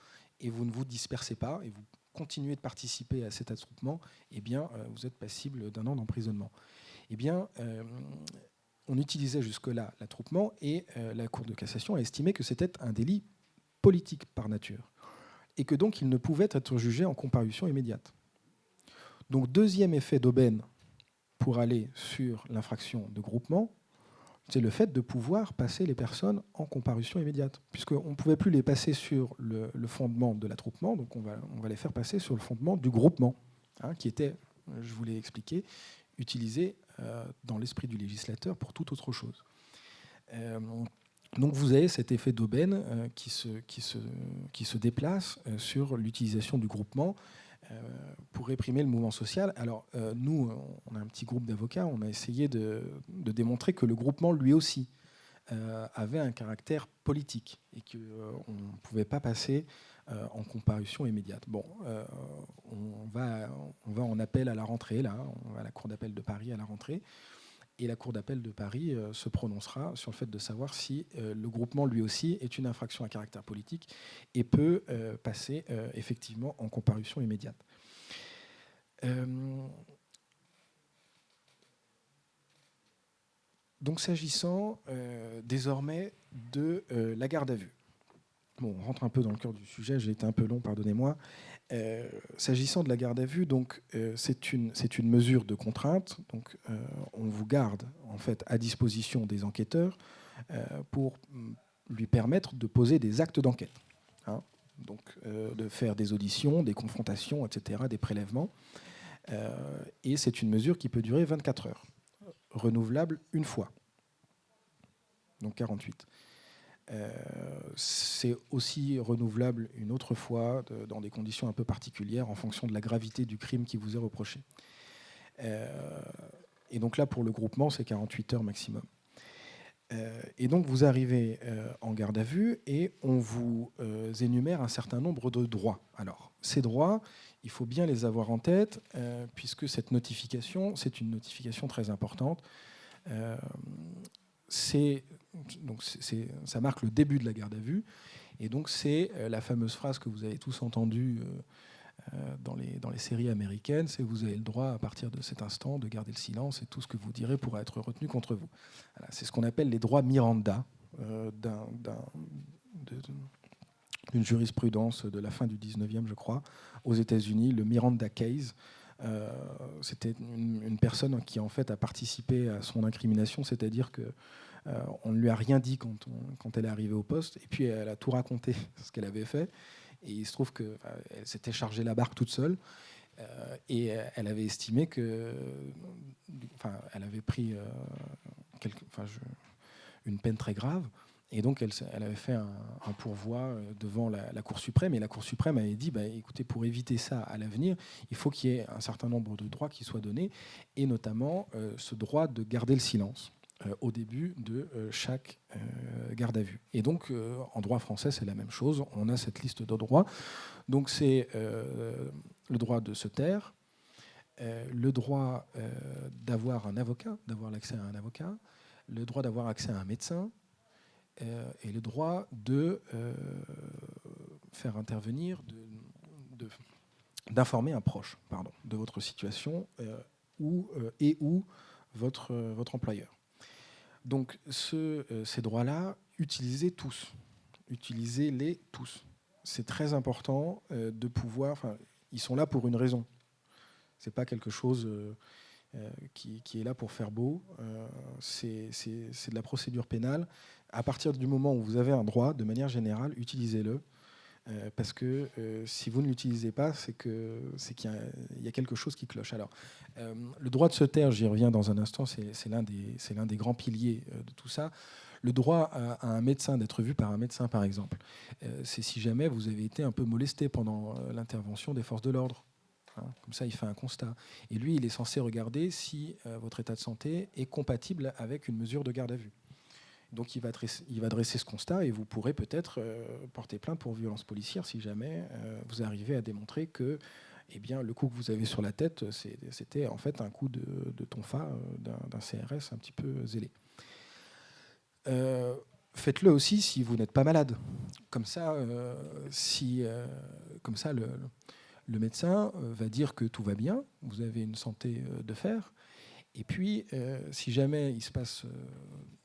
et vous ne vous dispersez pas, et vous continuez de participer à cet attroupement, eh bien, vous êtes passible d'1 an d'emprisonnement. Eh bien, on utilisait jusque-là l'attroupement, et la Cour de cassation a estimé que c'était un délit politique par nature. et que donc il ne pouvait être jugé en comparution immédiate. Donc deuxième effet d'aubaine pour aller sur l'infraction de groupement, c'est le fait de pouvoir passer les personnes en comparution immédiate, puisqu'on ne pouvait plus les passer sur le fondement de l'attroupement, donc on va les faire passer sur le fondement du groupement, qui était, je vous l'ai expliqué, utilisé dans l'esprit du législateur pour toute autre chose. Donc vous avez cet effet d'aubaine qui se déplace sur l'utilisation du groupement pour réprimer le mouvement social. Alors nous, on a un petit groupe d'avocats, on a essayé de démontrer que le groupement, lui aussi, avait un caractère politique et qu'on ne pouvait pas passer en comparution immédiate. Bon, on va en appel à la rentrée, là, on va à la Cour d'appel de Paris à la rentrée, et la Cour d'appel de Paris se prononcera sur le fait de savoir si le groupement, lui aussi, est une infraction à caractère politique et peut passer effectivement en comparution immédiate. Donc s'agissant désormais de la garde à vue. Bon, on rentre un peu dans le cœur du sujet, j'ai été un peu long, pardonnez-moi. S'agissant de la garde à vue, donc c'est une mesure de contrainte. Donc on vous garde en fait à disposition des enquêteurs pour lui permettre de poser des actes d'enquête, donc de faire des auditions, des confrontations, etc., des prélèvements. Et c'est une mesure qui peut durer 24 heures, renouvelable une fois, donc 48. C'est aussi renouvelable une autre fois dans des conditions un peu particulières en fonction de la gravité du crime qui vous est reproché. Et donc là, pour le groupement, c'est 48 heures maximum. Et donc vous arrivez en garde à vue et on vous énumère un certain nombre de droits. Alors, ces droits, il faut bien les avoir en tête puisque cette notification, c'est une notification très importante. Ça marque le début de la garde à vue. Et donc, c'est la fameuse phrase que vous avez tous entendue dans les séries américaines, c'est « vous avez le droit, à partir de cet instant, de garder le silence et tout ce que vous direz pourra être retenu contre vous ». Voilà, c'est ce qu'on appelle les droits Miranda d'une jurisprudence de la fin du 19e, je crois, aux États-Unis, le Miranda Case. C'était une personne qui en fait a participé à son incrimination, c'est-à-dire que on ne lui a rien dit quand elle est arrivée au poste, et puis elle a tout raconté ce qu'elle avait fait, et il se trouve qu'elle s'était chargée la barque toute seule, et elle avait estimé que, elle avait pris une peine très grave. Et donc, elle avait fait un pourvoi devant la Cour suprême. Et la Cour suprême avait dit, écoutez, pour éviter ça à l'avenir, il faut qu'il y ait un certain nombre de droits qui soient donnés, et notamment ce droit de garder le silence au début de chaque garde à vue. Et donc, en droit français, c'est la même chose. On a cette liste de droits. Donc, c'est le droit de se taire, le droit d'avoir un avocat, d'avoir l'accès à un avocat, le droit d'avoir accès à un médecin, et le droit de faire intervenir, d'informer un proche, de votre situation ou votre employeur. Donc ces droits-là, utilisez-les tous. C'est très important de pouvoir. Ils sont là pour une raison. C'est pas quelque chose qui est là pour faire beau. C'est de la procédure pénale. À partir du moment où vous avez un droit, de manière générale, utilisez-le. Parce que si vous ne l'utilisez pas, c'est qu'il y a quelque chose qui cloche. Alors, le droit de se taire, j'y reviens dans un instant, c'est l'un des grands piliers de tout ça. Le droit à un médecin, d'être vu par un médecin, par exemple, c'est si jamais vous avez été un peu molesté pendant l'intervention des forces de l'ordre. Comme ça, il fait un constat. Et lui, il est censé regarder si votre état de santé est compatible avec une mesure de garde à vue. Donc il va dresser ce constat et vous pourrez peut-être porter plainte pour violence policière si jamais vous arrivez à démontrer que le coup que vous avez sur la tête, c'était en fait un coup de tonfa d'un CRS un petit peu zélé. Faites-le aussi si vous n'êtes pas malade. Comme ça, le médecin va dire que tout va bien, vous avez une santé de fer. Et puis, si jamais il se passe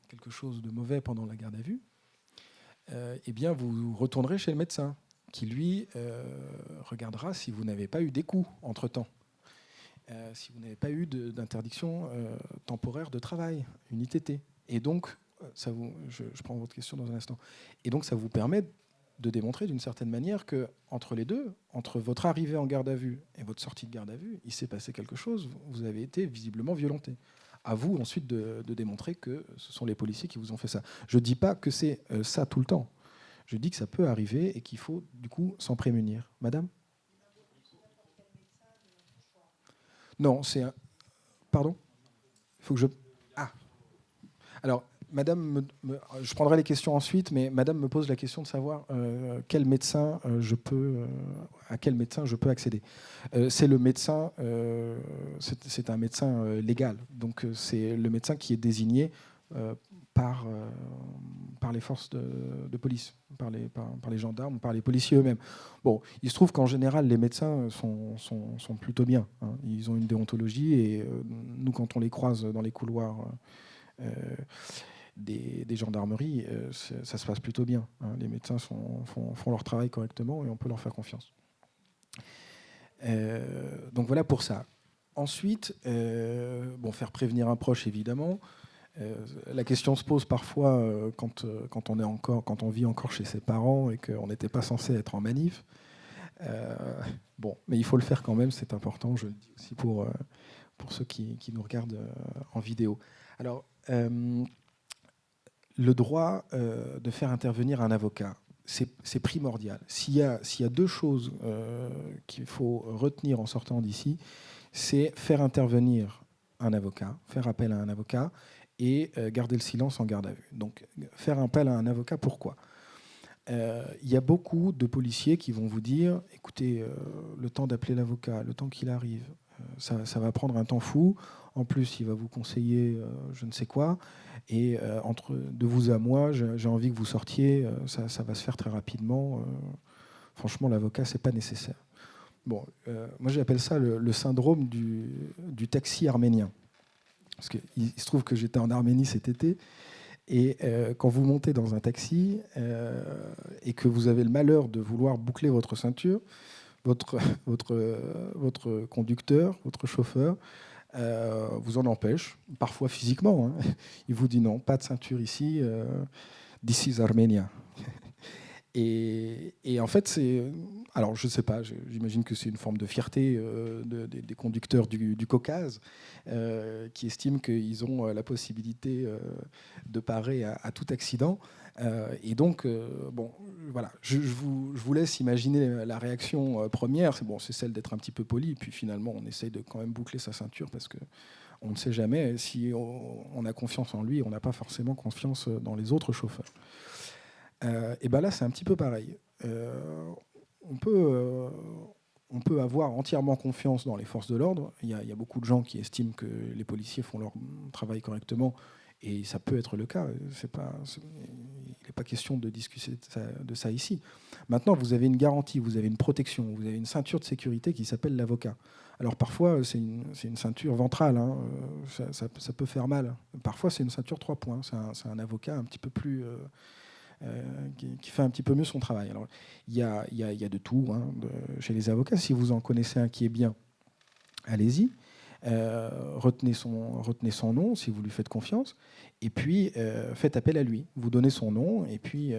quelque chose de mauvais pendant la garde à vue, vous retournerez chez le médecin qui lui regardera si vous n'avez pas eu des coups entre-temps, si vous n'avez pas eu d'interdiction temporaire de travail, une ITT. Et donc, je prends votre question dans un instant, et donc ça vous permet de démontrer d'une certaine manière que entre les deux, entre votre arrivée en garde à vue et votre sortie de garde à vue, il s'est passé quelque chose, vous avez été visiblement violenté. À vous ensuite de démontrer que ce sont les policiers qui vous ont fait ça. Je ne dis pas que c'est ça tout le temps. Je dis que ça peut arriver et qu'il faut du coup s'en prémunir. Madame ? Non, c'est un... Pardon ? Il faut que je... Ah. Alors, Madame, je prendrai les questions ensuite, mais Madame me pose la question de savoir quel médecin à quel médecin je peux accéder. C'est le médecin, c'est un médecin légal, donc c'est le médecin qui est désigné par les forces de police, par les gendarmes, par les policiers eux-mêmes. Bon, il se trouve qu'en général, les médecins sont plutôt bien. Hein. Ils ont une déontologie et nous, quand on les croise dans les couloirs des gendarmeries, ça se passe plutôt bien. Hein. Les médecins font leur travail correctement et on peut leur faire confiance. Donc voilà pour ça. Ensuite, faire prévenir un proche, évidemment. La question se pose parfois quand on vit encore chez ses parents et qu'on n'était pas censé être en manif. Mais il faut le faire quand même, c'est important. Je le dis aussi pour ceux qui nous regardent en vidéo. Alors, le droit de faire intervenir un avocat, c'est primordial. S'il y a deux choses qu'il faut retenir en sortant d'ici, c'est faire intervenir un avocat, faire appel à un avocat et garder le silence en garde à vue. Donc, faire appel à un avocat, pourquoi ? Il y a beaucoup de policiers qui vont vous dire, écoutez, le temps d'appeler l'avocat, le temps qu'il arrive, ça va prendre un temps fou. En plus, il va vous conseiller je ne sais quoi. Et de vous à moi, j'ai envie que vous sortiez. Ça va se faire très rapidement. Franchement, l'avocat, c'est pas nécessaire. Bon, moi, j'appelle ça le syndrome du taxi arménien. Parce qu'il se trouve que j'étais en Arménie cet été. Et quand vous montez dans un taxi et que vous avez le malheur de vouloir boucler votre ceinture, votre conducteur, votre chauffeur, vous en empêche, parfois physiquement. Hein. Il vous dit non, pas de ceinture ici, this is Armenia. Et en fait, alors je ne sais pas, j'imagine que c'est une forme de fierté des conducteurs du Caucase qui estiment qu'ils ont la possibilité de parer à tout accident. Et donc, voilà, je vous laisse imaginer la réaction première. C'est celle d'être un petit peu poli, puis finalement, on essaye de quand même boucler sa ceinture parce qu'on ne sait jamais. Si on a confiance en lui, on n'a pas forcément confiance dans les autres chauffeurs. Et ben là, c'est un petit peu pareil. On peut avoir entièrement confiance dans les forces de l'ordre. Il y a beaucoup de gens qui estiment que les policiers font leur travail correctement, et ça peut être le cas. Il n'est pas question de discuter de ça ici. Maintenant, vous avez une garantie, vous avez une protection, vous avez une ceinture de sécurité qui s'appelle l'avocat. Alors parfois, c'est une ceinture ventrale, hein. Ça peut faire mal. Parfois, c'est une ceinture 3 points. C'est un avocat un petit peu plus... qui fait un petit peu mieux son travail. Alors, il y a de tout hein, chez les avocats. Si vous en connaissez un qui est bien, allez-y. Retenez son nom si vous lui faites confiance. Et puis, faites appel à lui. Vous donnez son nom, et puis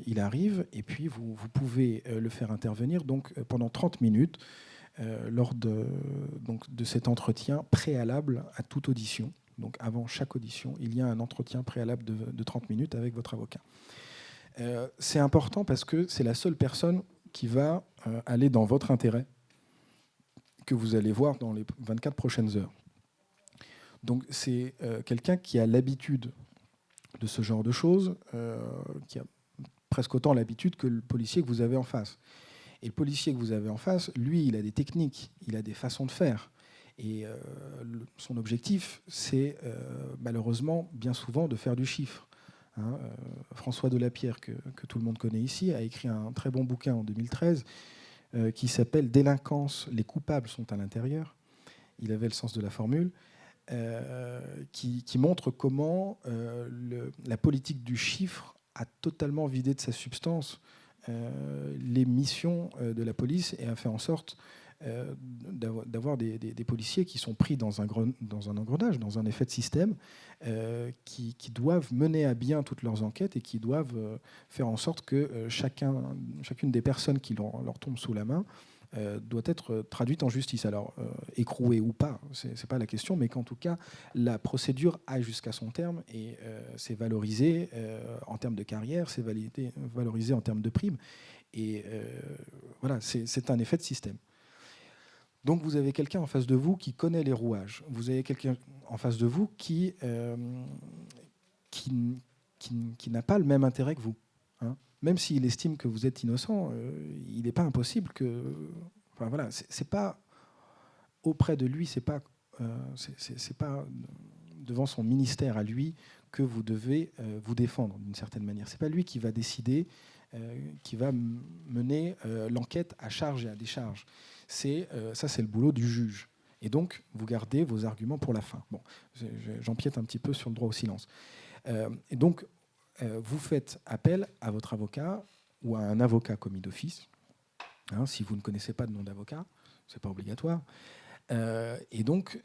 il arrive, et puis vous pouvez le faire intervenir donc, pendant 30 minutes lors de cet entretien préalable à toute audition. Donc, avant chaque audition, il y a un entretien préalable de 30 minutes avec votre avocat. C'est important parce que c'est la seule personne qui va aller dans votre intérêt, que vous allez voir dans les 24 prochaines heures. Donc c'est quelqu'un qui a l'habitude de ce genre de choses, qui a presque autant l'habitude que le policier que vous avez en face. Et le policier que vous avez en face, lui, il a des techniques, il a des façons de faire. Et son objectif, c'est malheureusement bien souvent de faire du chiffre. Hein, François Delapierre, que tout le monde connaît ici, a écrit un très bon bouquin en 2013 qui s'appelle « Délinquance, les coupables sont à l'intérieur ». Il avait le sens de la formule, qui montre comment la politique du chiffre a totalement vidé de sa substance les missions de la police et a fait en sorte d'avoir des policiers qui sont pris dans un engrenage, dans un effet de système, qui doivent mener à bien toutes leurs enquêtes et qui doivent faire en sorte que chacune des personnes qui leur tombent sous la main doit être traduite en justice. Alors, écrouée ou pas, c'est pas la question, mais qu'en tout cas, la procédure aille jusqu'à son terme et c'est valorisé en termes de carrière, c'est valorisé en termes de primes. Et voilà, c'est un effet de système. Donc vous avez quelqu'un en face de vous qui connaît les rouages. Vous avez quelqu'un en face de vous qui n'a pas le même intérêt que vous. Hein. Même s'il estime que vous êtes innocent, il n'est pas impossible que... Enfin voilà, c'est pas auprès de lui, c'est pas devant son ministère à lui que vous devez vous défendre d'une certaine manière. C'est pas lui qui va décider, qui va mener l'enquête à charge et à décharge. Ça, c'est le boulot du juge. Et donc, vous gardez vos arguments pour la fin. Bon, j'empiète un petit peu sur le droit au silence. Et donc, vous faites appel à votre avocat ou à un avocat commis d'office. Hein, si vous ne connaissez pas de nom d'avocat, ce n'est pas obligatoire. Et donc,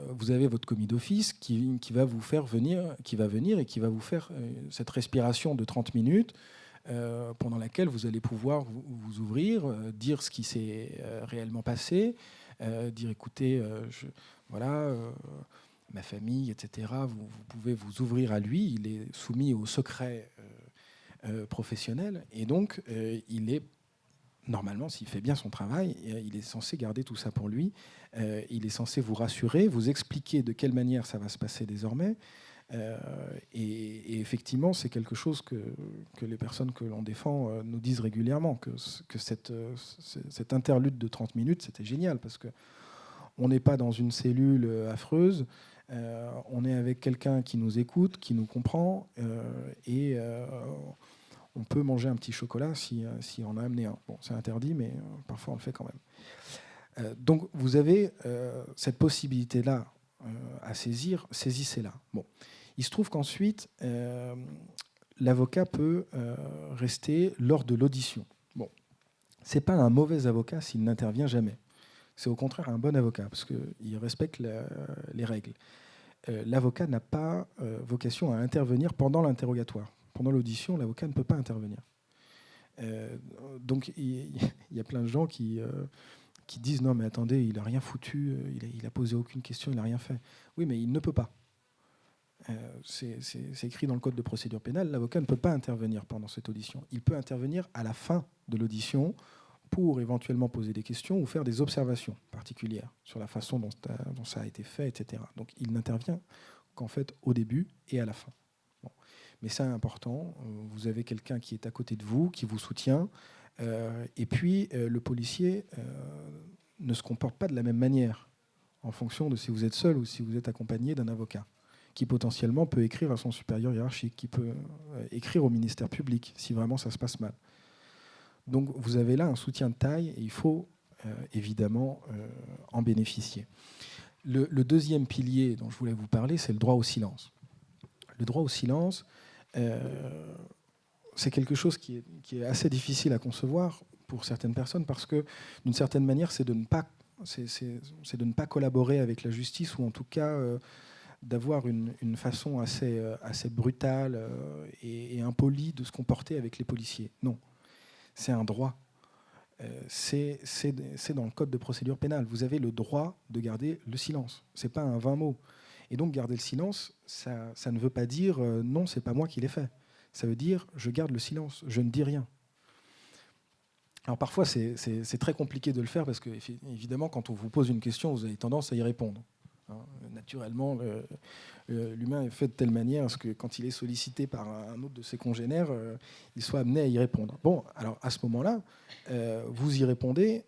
vous avez votre commis d'office qui va vous faire venir, qui va venir et qui va vous faire cette respiration de 30 minutes pendant laquelle vous allez pouvoir vous ouvrir, dire ce qui s'est réellement passé, dire écoutez, voilà, ma famille, etc. Vous pouvez vous ouvrir à lui. Il est soumis au secret professionnel et donc il est normalement, s'il fait bien son travail, il est censé garder tout ça pour lui. Il est censé vous rassurer, vous expliquer de quelle manière ça va se passer désormais. Et effectivement, c'est quelque chose que les personnes que l'on défend nous disent régulièrement, que cette interlude de 30 minutes, c'était génial, parce qu'on n'est pas dans une cellule affreuse, on est avec quelqu'un qui nous écoute, qui nous comprend, et on peut manger un petit chocolat si on a amené un. Bon, c'est interdit, mais parfois on le fait quand même. Donc vous avez cette possibilité-là à saisir, saisissez-la. Bon. Il se trouve qu'ensuite, l'avocat peut rester lors de l'audition. Bon. Ce n'est pas un mauvais avocat s'il n'intervient jamais. C'est au contraire un bon avocat, parce qu'il respecte les règles. L'avocat n'a pas vocation à intervenir pendant l'interrogatoire. Pendant l'audition, l'avocat ne peut pas intervenir. Donc il y a plein de gens qui disent « Non, mais attendez, il n'a rien foutu, il n'a posé aucune question, il n'a rien fait. » Oui, mais il ne peut pas. C'est écrit dans le Code de procédure pénale, l'avocat ne peut pas intervenir pendant cette audition. Il peut intervenir à la fin de l'audition pour éventuellement poser des questions ou faire des observations particulières sur la façon dont ça a été fait, etc. Donc il n'intervient qu'en fait au début et à la fin. Bon. Mais c'est important, vous avez quelqu'un qui est à côté de vous, qui vous soutient, et puis le policier ne se comporte pas de la même manière en fonction de si vous êtes seul ou si vous êtes accompagné d'un avocat, qui potentiellement peut écrire à son supérieur hiérarchique, qui peut écrire au ministère public si vraiment ça se passe mal. Donc vous avez là un soutien de taille et il faut évidemment en bénéficier. Le deuxième pilier dont je voulais vous parler, c'est le droit au silence. Le droit au silence, c'est quelque chose qui est assez difficile à concevoir pour certaines personnes parce que, d'une certaine manière, c'est de ne pas collaborer avec la justice ou en tout cas d'avoir une façon assez brutale et impolie de se comporter avec les policiers. Non. C'est un droit. C'est dans le Code de procédure pénale. Vous avez le droit de garder le silence. Ce n'est pas un vain mot. Et donc, garder le silence, ça ne veut pas dire non, ce n'est pas moi qui l'ai fait. Ça veut dire je garde le silence, je ne dis rien. Alors, parfois, c'est très compliqué de le faire parce que, évidemment, quand on vous pose une question, vous avez tendance à y répondre. Hein, naturellement, l'humain est fait de telle manière à ce que quand il est sollicité par un autre de ses congénères, il soit amené à y répondre. Bon, alors à ce moment-là, vous y répondez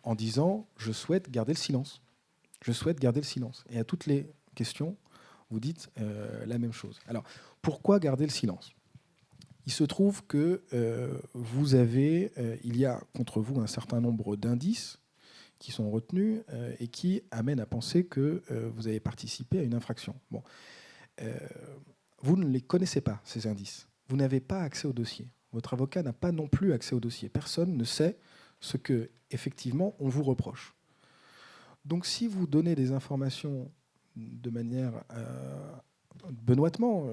en disant « je souhaite garder le silence ». Je souhaite garder le silence. Et à toutes les questions, vous dites la même chose. Alors, pourquoi garder le silence ? Il se trouve que il y a contre vous un certain nombre d'indices qui sont retenus et qui amènent à penser que vous avez participé à une infraction. Bon. Vous ne les connaissez pas, ces indices. Vous n'avez pas accès au dossier. Votre avocat n'a pas non plus accès au dossier. Personne ne sait ce que, effectivement, on vous reproche. Donc, si vous donnez des informations de manière benoîtement,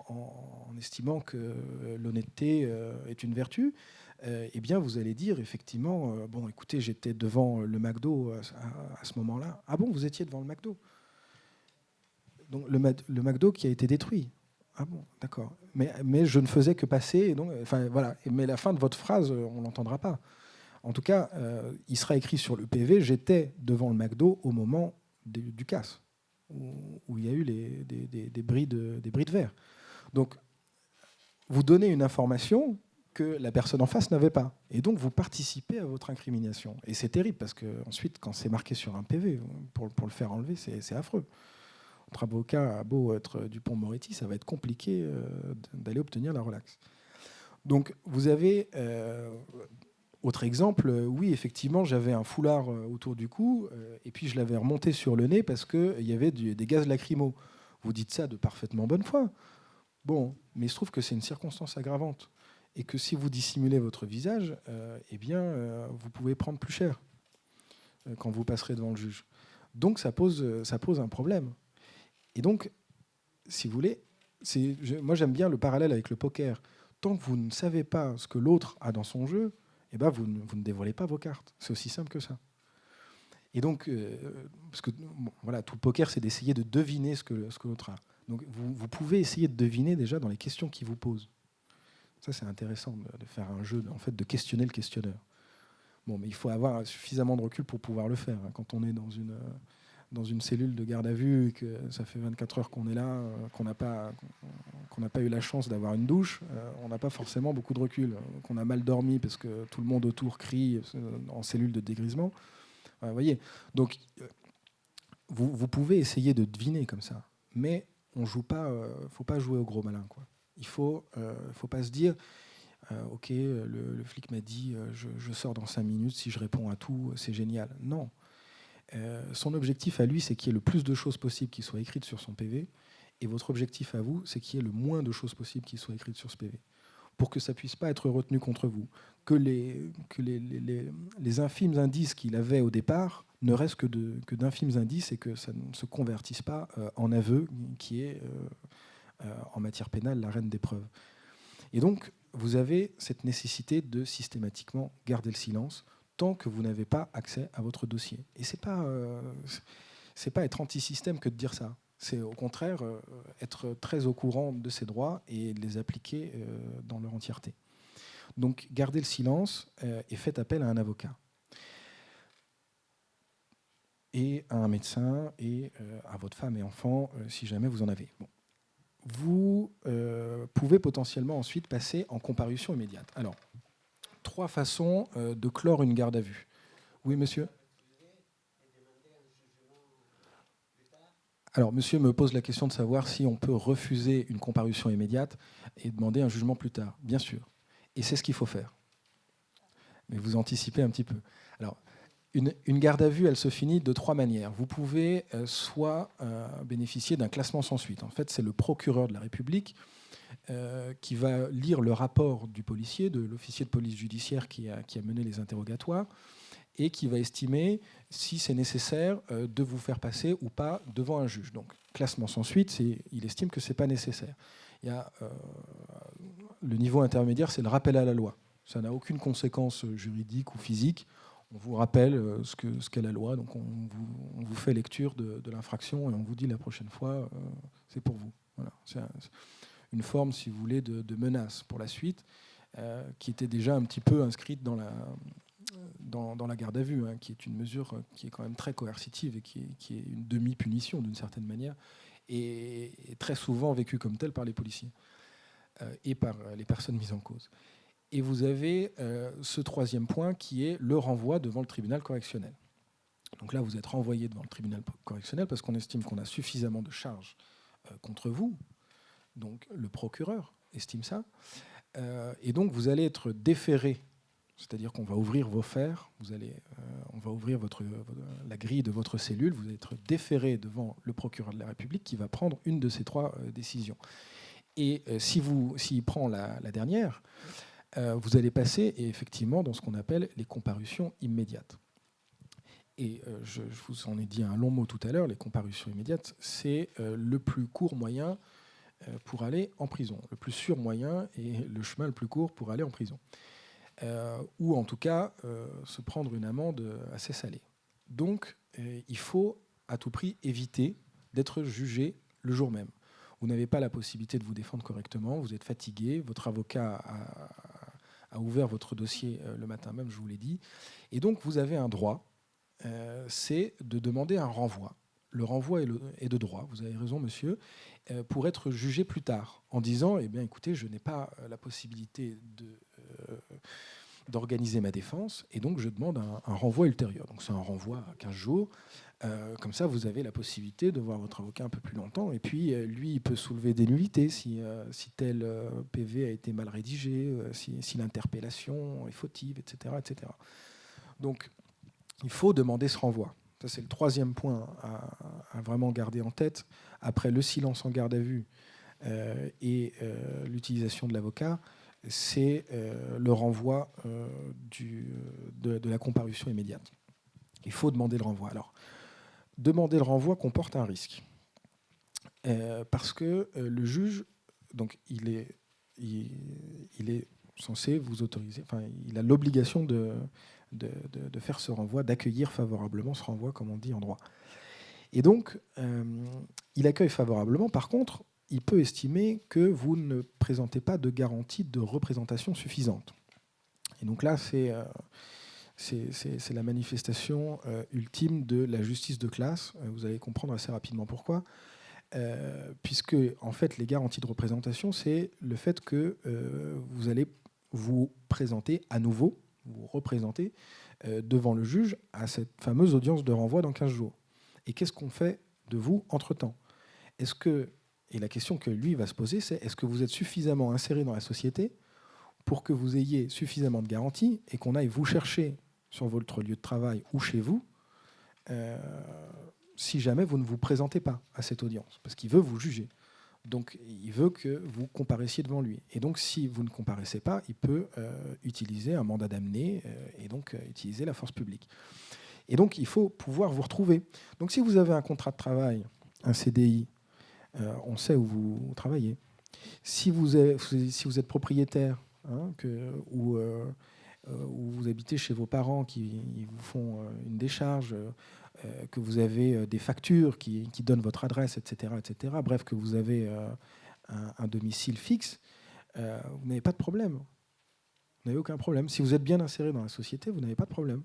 en estimant que l'honnêteté est une vertu, eh bien, vous allez dire effectivement, bon, écoutez, j'étais devant le McDo à ce moment-là. Ah bon, vous étiez devant le McDo? Donc le McDo qui a été détruit. Ah bon, d'accord. Mais je ne faisais que passer. Et donc, enfin, voilà. Mais la fin de votre phrase, on ne l'entendra pas. En tout cas, il sera écrit sur le PV, j'étais devant le McDo au moment du casse, où il y a eu des bris de verre. Donc, vous donnez une information que la personne en face n'avait pas. Et donc, vous participez à votre incrimination. Et c'est terrible, parce qu'ensuite, quand c'est marqué sur un PV, pour le faire enlever, c'est affreux. Votre avocat a beau être Dupond-Moretti, ça va être compliqué d'aller obtenir la relaxe. Donc, vous avez... autre exemple, oui, effectivement, j'avais un foulard autour du cou, et puis je l'avais remonté sur le nez parce qu'il y avait des gaz lacrymaux. Vous dites ça de parfaitement bonne foi. Bon, mais il se trouve que c'est une circonstance aggravante, et que si vous dissimulez votre visage, eh bien, vous pouvez prendre plus cher quand vous passerez devant le juge. Donc ça pose un problème. Et donc, si vous voulez, moi j'aime bien le parallèle avec le poker. Tant que vous ne savez pas ce que l'autre a dans son jeu, eh ben vous ne dévoilez pas vos cartes. C'est aussi simple que ça. Et donc, parce que bon, voilà, tout le poker, c'est d'essayer de deviner ce que l'autre a. Donc vous pouvez essayer de deviner déjà dans les questions qu'il vous pose. Ça, c'est intéressant de faire un jeu, en fait, de questionner le questionneur. Bon, mais il faut avoir suffisamment de recul pour pouvoir le faire. Quand on est dans une cellule de garde à vue et que ça fait 24 heures qu'on est là, qu'on n'a pas eu la chance d'avoir une douche, on n'a pas forcément beaucoup de recul, qu'on a mal dormi parce que tout le monde autour crie en cellule de dégrisement. Vous voyez. Donc, vous pouvez essayer de deviner comme ça, mais on joue pas. Faut pas jouer au gros malin, quoi. Il faut pas se dire. Ok, le flic m'a dit je sors dans 5 minutes, si je réponds à tout, c'est génial. Non. Son objectif à lui, c'est qu'il y ait le plus de choses possibles qui soient écrites sur son PV, et votre objectif à vous, c'est qu'il y ait le moins de choses possibles qui soient écrites sur ce PV, pour que ça puisse pas être retenu contre vous, que les infimes indices qu'il avait au départ ne restent que d'infimes indices, et que ça ne se convertisse pas en aveu, qui est en matière pénale la reine des preuves. Et donc, vous avez cette nécessité de systématiquement garder le silence tant que vous n'avez pas accès à votre dossier. Et c'est pas être anti-système que de dire ça. C'est au contraire être très au courant de ses droits et de les appliquer dans leur entièreté. Donc, gardez le silence et faites appel à un avocat. Et à un médecin et à votre femme et enfant, si jamais vous en avez. Bon. Vous pouvez potentiellement ensuite passer en comparution immédiate. Alors, 3 façons de clore une garde à vue. Oui, monsieur ? Alors, monsieur me pose la question de savoir si on peut refuser une comparution immédiate et demander un jugement plus tard. Bien sûr. Et c'est ce qu'il faut faire. Mais vous anticipez un petit peu. Alors, une garde à vue, elle se finit de 3 manières. Vous pouvez soit bénéficier d'un classement sans suite. En fait, c'est le procureur de la République qui va lire le rapport du policier, de l'officier de police judiciaire qui a mené les interrogatoires, et qui va estimer si c'est nécessaire de vous faire passer ou pas devant un juge. Donc, classement sans suite, il estime que ce n'est pas nécessaire. Il y a, le niveau intermédiaire, c'est le rappel à la loi. Ça n'a aucune conséquence juridique ou physique. On vous rappelle ce qu'est la loi, donc on vous fait lecture de l'infraction et on vous dit la prochaine fois, c'est pour vous. Voilà. C'est une forme, si vous voulez, de menace pour la suite, qui était déjà un petit peu inscrite dans la garde à vue, qui est une mesure qui est quand même très coercitive et qui est une demi-punition d'une certaine manière, et très souvent vécue comme telle par les policiers et par les personnes mises en cause. Et vous avez ce 3e point qui est le renvoi devant le tribunal correctionnel. Donc là, vous êtes renvoyé devant le tribunal correctionnel parce qu'on estime qu'on a suffisamment de charges contre vous. Donc le procureur estime ça. Et donc vous allez être déféré, c'est-à-dire qu'on va ouvrir vos fers, on va ouvrir la grille de votre cellule, vous allez être déféré devant le procureur de la République qui va prendre une de ces 3 décisions. Et s'il prend la dernière, vous allez passer effectivement dans ce qu'on appelle les comparutions immédiates. Et je vous en ai dit un long mot tout à l'heure, les comparutions immédiates, c'est le plus court moyen pour aller en prison, le plus sûr moyen et le chemin le plus court pour aller en prison. Ou en tout cas se prendre une amende assez salée. Donc il faut à tout prix éviter d'être jugé le jour même. Vous n'avez pas la possibilité de vous défendre correctement, vous êtes fatigué, votre avocat a ouvert votre dossier le matin même, je vous l'ai dit, et donc vous avez un droit, c'est de demander un renvoi. Le renvoi est de droit, vous avez raison monsieur, pour être jugé plus tard, en disant, eh bien écoutez, je n'ai pas la possibilité d'organiser ma défense, et donc je demande un renvoi ultérieur. Donc c'est un renvoi à 15 jours. Comme ça, vous avez la possibilité de voir votre avocat un peu plus longtemps. Et puis, lui, il peut soulever des nullités si tel PV a été mal rédigé, si l'interpellation est fautive, etc., etc. Donc, il faut demander ce renvoi. Ça, c'est le troisième point à vraiment garder en tête. Après le silence en garde à vue et l'utilisation de l'avocat, c'est le renvoi de la comparution immédiate. Il faut demander le renvoi. Alors, demander le renvoi comporte un risque. Parce que le juge, donc, il est censé vous autoriser, enfin, il a l'obligation de faire ce renvoi, d'accueillir favorablement ce renvoi, comme on dit en droit. Et donc, il accueille favorablement. Par contre, il peut estimer que vous ne présentez pas de garantie de représentation suffisante. Et donc là, c'est la manifestation ultime de la justice de classe. Vous allez comprendre assez rapidement pourquoi. Puisque, en fait, les garanties de représentation, c'est le fait que vous allez vous présenter à nouveau, vous représenter devant le juge à cette fameuse audience de renvoi dans 15 jours. Et qu'est-ce qu'on fait de vous entre-temps ? Est-ce que, et la question que lui va se poser, c'est est-ce que vous êtes suffisamment inséré dans la société pour que vous ayez suffisamment de garanties et qu'on aille vous chercher sur votre lieu de travail ou chez vous si jamais vous ne vous présentez pas à cette audience, parce qu'il veut vous juger. Donc il veut que vous comparaissiez devant lui. Et donc si vous ne comparaissez pas, il peut utiliser un mandat d'amener et donc utiliser la force publique. Et donc il faut pouvoir vous retrouver. Donc si vous avez un contrat de travail, un CDI, on sait où vous travaillez. Si vous êtes propriétaire, ou vous habitez chez vos parents qui vous font une décharge, que vous avez des factures qui donnent votre adresse, etc., etc. Bref, que vous avez un domicile fixe, vous n'avez pas de problème. Vous n'avez aucun problème. Si vous êtes bien inséré dans la société, vous n'avez pas de problème.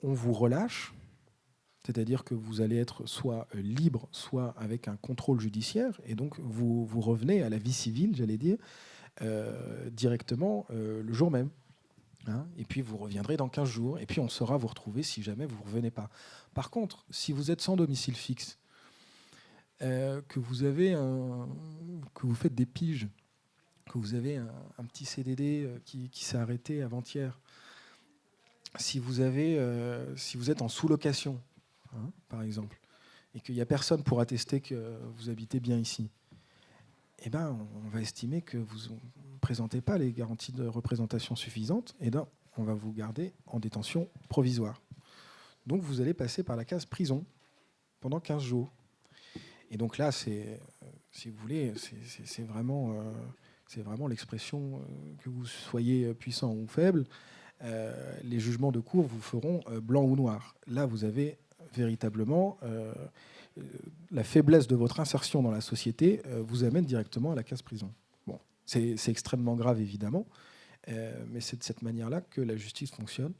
On vous relâche, c'est-à-dire que vous allez être soit libre, soit avec un contrôle judiciaire, et donc vous revenez à la vie civile, j'allais dire, directement le jour même. Et puis vous reviendrez dans 15 jours, et puis on saura vous retrouver si jamais vous ne revenez pas. Par contre, si vous êtes sans domicile fixe, que vous faites des piges, que vous avez un petit CDD qui s'est arrêté avant-hier, si vous êtes en sous-location, par exemple, et qu'il n'y a personne pour attester que vous habitez bien ici, eh ben, on va estimer que vous ne présentez pas les garanties de représentation suffisantes, et donc on va vous garder en détention provisoire. Donc vous allez passer par la case prison pendant 15 jours. Et donc là, si vous voulez, c'est vraiment l'expression que vous soyez puissant ou faible. Les jugements de cour vous feront blanc ou noir. Là, vous avez véritablement la faiblesse de votre insertion dans la société vous amène directement à la case prison. Bon, c'est extrêmement grave, évidemment, mais c'est de cette manière-là que la justice fonctionne.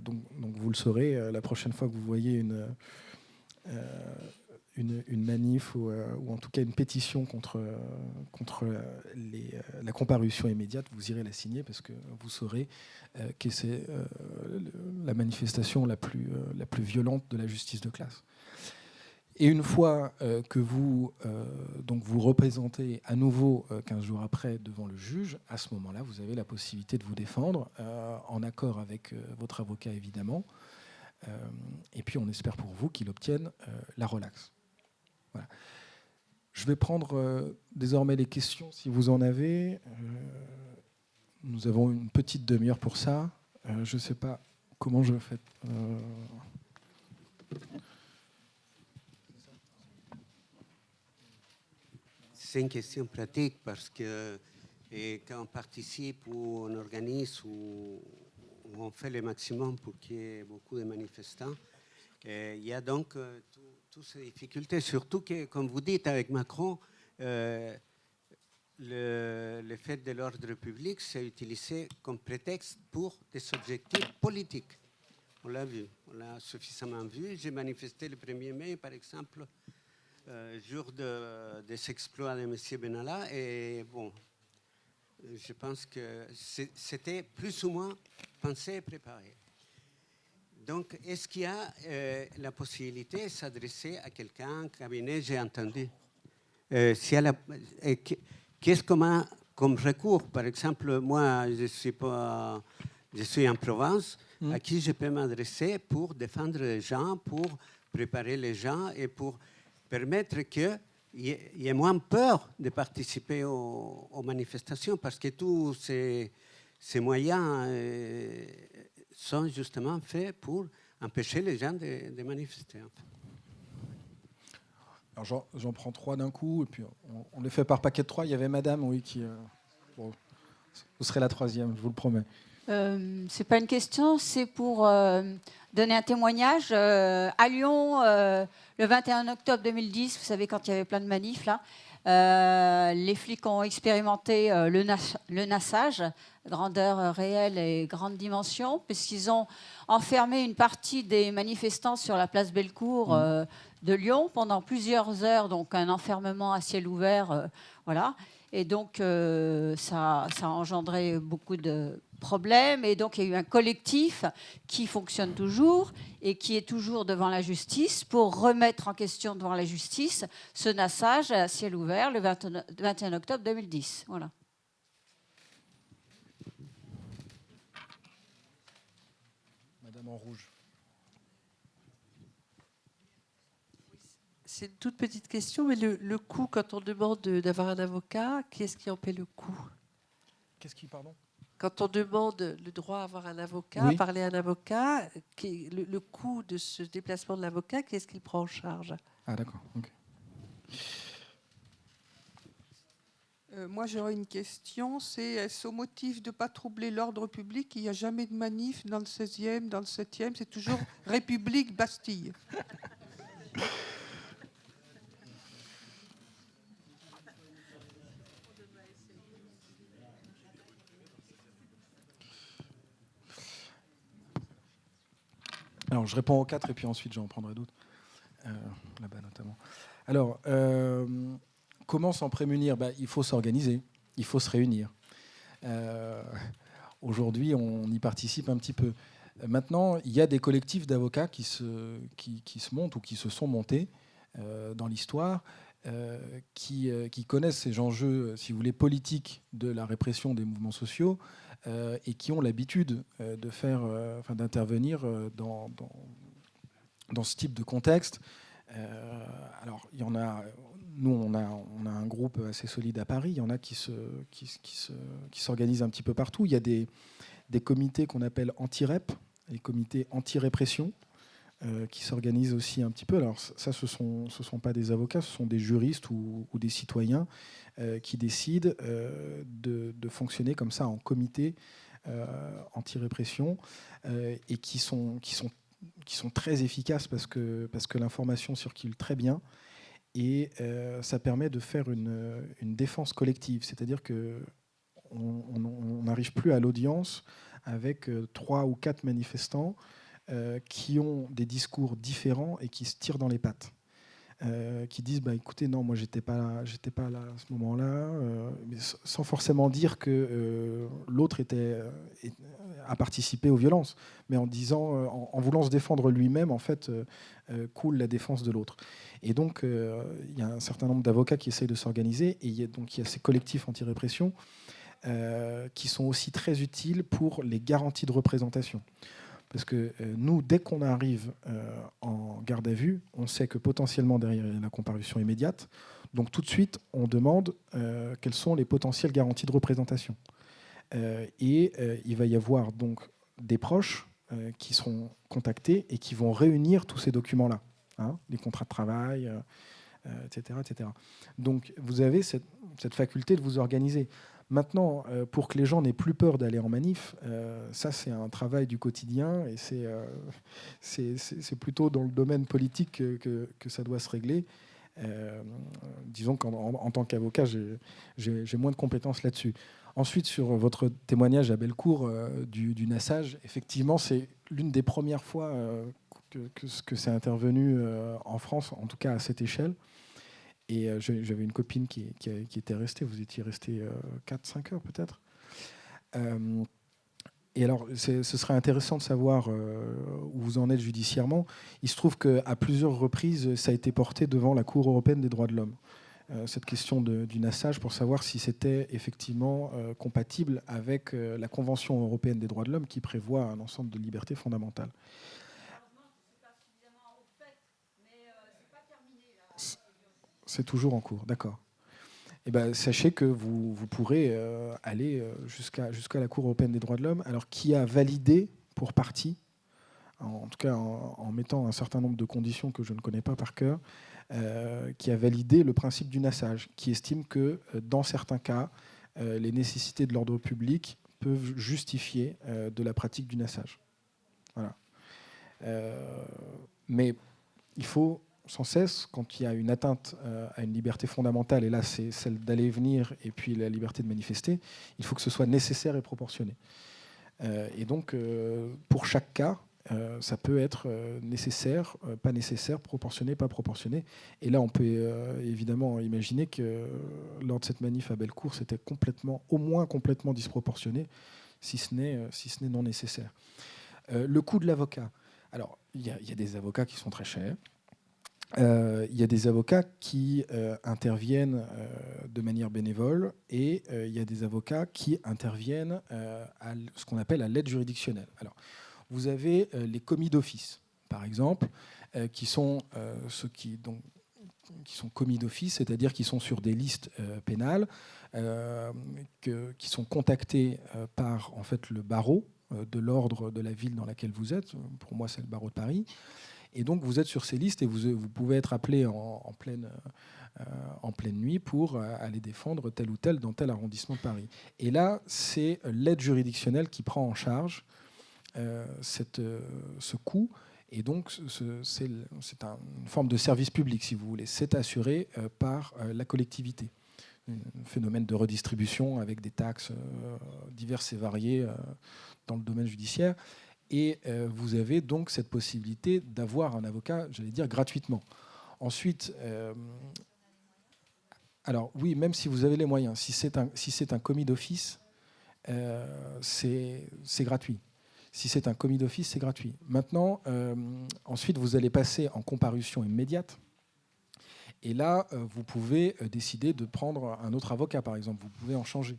Donc vous le saurez la prochaine fois que vous voyez une manif ou en tout cas une pétition contre la comparution immédiate, vous irez la signer parce que vous saurez que c'est la manifestation la plus violente de la justice de classe. Et une fois que vous représentez à nouveau 15 jours après devant le juge, à ce moment-là, vous avez la possibilité de vous défendre en accord avec votre avocat, évidemment. Et puis on espère pour vous qu'il obtienne la relaxe. Voilà. Je vais prendre désormais les questions si vous en avez. nous avons une petite demi-heure pour ça. Je ne sais pas comment je fais. C'est une question pratique parce que quand on participe ou on organise ou on fait le maximum pour qu'il y ait beaucoup de manifestants, il y a donc toutes ces difficultés, surtout que, comme vous dites avec Macron, le fait de l'ordre public, c'est utilisé comme prétexte pour des objectifs politiques. On l'a vu, on l'a suffisamment vu. J'ai manifesté le 1er mai, par exemple, jour des exploits de M. Benalla, et bon, je pense que c'était plus ou moins pensé et préparé. Donc, est-ce qu'il y a la possibilité de s'adresser à quelqu'un, un cabinet, j'ai entendu qu'est-ce qu'on a comme recours? Par exemple, moi, je suis en Provence, à qui je peux m'adresser pour défendre les gens, pour préparer les gens et pour permettre qu'il y ait moins peur de participer aux manifestations, parce que tous ces moyens sont justement faits pour empêcher les gens de manifester. En fait. Alors j'en prends 3 d'un coup, et puis on les fait par paquet de 3. Il y avait madame, oui, qui... bon, vous serez la 3e, je vous le promets. C'est pas une question, c'est pour donner un témoignage. À Lyon, le 21 octobre 2010, vous savez, quand il y avait plein de manifs, là, les flics ont expérimenté le nassage, grandeur réelle et grande dimension, puisqu'ils ont enfermé une partie des manifestants sur la place Bellecour de Lyon pendant plusieurs heures, donc un enfermement à ciel ouvert, voilà. Et donc, ça a engendré beaucoup de problèmes. Et donc, il y a eu un collectif qui fonctionne toujours et qui est toujours devant la justice pour remettre en question devant la justice ce nassage à ciel ouvert le 21 octobre 2010. Voilà. Madame en rouge. C'est une toute petite question, mais le coût, quand on demande d'avoir un avocat, qui est-ce qui en paie le coût? Qu'est-ce qui, pardon? Quand on demande le droit à avoir un avocat, oui. à parler à un avocat, le coût de ce déplacement de l'avocat, qui est-ce qu'il prend en charge? Ah d'accord, ok. Moi, j'aurais une question, c'est est-ce au motif de ne pas troubler l'ordre public, il n'y a jamais de manif dans le 16e, dans le 7e, c'est toujours République, Bastille. Alors, je réponds aux 4 et puis ensuite j'en prendrai d'autres. Là-bas notamment. Alors, comment s'en prémunir? Il faut s'organiser, il faut se réunir. Aujourd'hui, on y participe un petit peu. Maintenant, il y a des collectifs d'avocats qui se montent ou qui se sont montés dans l'histoire, qui connaissent ces enjeux, si vous voulez, politiques de la répression des mouvements sociaux, et qui ont l'habitude d'intervenir dans ce type de contexte. Alors, il y en a. Nous, on a un groupe assez solide à Paris. Il y en a qui s'organisent un petit peu partout. Il y a des comités qu'on appelle anti-rep, les comités anti-répression, qui s'organisent aussi un petit peu. Alors ça, ce sont pas des avocats, ce sont des juristes ou des citoyens qui décident de fonctionner comme ça en comité anti-répression, et qui sont très efficaces parce que l'information circule très bien, et ça permet de faire une défense collective. C'est-à-dire qu'on n'arrive plus à l'audience avec 3 ou 4 manifestants qui ont des discours différents et qui se tirent dans les pattes, qui disent écoutez, non, moi j'étais pas là à ce moment-là, mais sans forcément dire que l'autre a participé aux violences, mais en disant, en voulant se défendre lui-même, en fait, coule la défense de l'autre. Et donc il y a un certain nombre d'avocats qui essayent de s'organiser, et il y a ces collectifs anti-répression qui sont aussi très utiles pour les garanties de représentation. Parce que nous, dès qu'on arrive en garde à vue, on sait que potentiellement derrière il y a la comparution immédiate. Donc tout de suite, on demande quelles sont les potentielles garanties de représentation. Il va y avoir donc des proches qui seront contactés et qui vont réunir tous ces documents-là, hein, les contrats de travail, etc., etc. Donc vous avez cette faculté de vous organiser. Maintenant, pour que les gens n'aient plus peur d'aller en manif, ça c'est un travail du quotidien et c'est plutôt dans le domaine politique que ça doit se régler. Disons qu'en tant qu'avocat, j'ai moins de compétences là-dessus. Ensuite, sur votre témoignage à Bellecour du nassage, effectivement, c'est l'une des premières fois que c'est intervenu en France, en tout cas à cette échelle. Et j'avais une copine qui était restée, vous étiez resté 4-5 heures peut-être. Et alors, ce serait intéressant de savoir où vous en êtes judiciairement. Il se trouve qu'à plusieurs reprises, ça a été porté devant la Cour européenne des droits de l'homme, cette question du nassage, pour savoir si c'était effectivement compatible avec la Convention européenne des droits de l'homme qui prévoit un ensemble de libertés fondamentales. C'est toujours en cours, d'accord. Eh ben, sachez que vous pourrez aller jusqu'à la Cour européenne des droits de l'homme, alors qui a validé pour partie, en tout cas en mettant un certain nombre de conditions que je ne connais pas par cœur, qui a validé le principe du nassage, qui estime que dans certains cas, les nécessités de l'ordre public peuvent justifier de la pratique du nassage. Voilà. Mais il faut sans cesse, quand il y a une atteinte à une liberté fondamentale, et là c'est celle d'aller et venir, et puis la liberté de manifester, il faut que ce soit nécessaire et proportionné. Et donc, pour chaque cas, ça peut être nécessaire, pas nécessaire, proportionné, pas proportionné. Et là, on peut évidemment imaginer que lors de cette manif à Bellecour, c'était au moins complètement disproportionné, si ce n'est non nécessaire. Le coût de l'avocat. Alors, il y a des avocats qui sont très chers. Il y a des avocats qui interviennent de manière bénévole et il y a des avocats qui interviennent à ce qu'on appelle à l'aide juridictionnelle. Alors, vous avez les commis d'office, par exemple, qui sont ceux qui sont commis d'office, c'est-à-dire qui sont sur des listes pénales, qui sont contactés par en fait, le barreau de l'ordre de la ville dans laquelle vous êtes. Pour moi, c'est le barreau de Paris. Et donc, vous êtes sur ces listes et vous pouvez être appelé en pleine nuit pour aller défendre tel ou tel dans tel arrondissement de Paris. Et là, c'est l'aide juridictionnelle qui prend en charge ce coût. Et donc, c'est une forme de service public, si vous voulez. C'est assuré par la collectivité. Un phénomène de redistribution avec des taxes diverses et variées dans le domaine judiciaire. Et vous avez donc cette possibilité d'avoir un avocat, j'allais dire, gratuitement. Ensuite, alors oui, même si vous avez les moyens, si c'est un commis d'office, c'est gratuit. Si c'est un commis d'office, c'est gratuit. Maintenant, ensuite, vous allez passer en comparution immédiate. Et là, vous pouvez décider de prendre un autre avocat, par exemple. Vous pouvez en changer.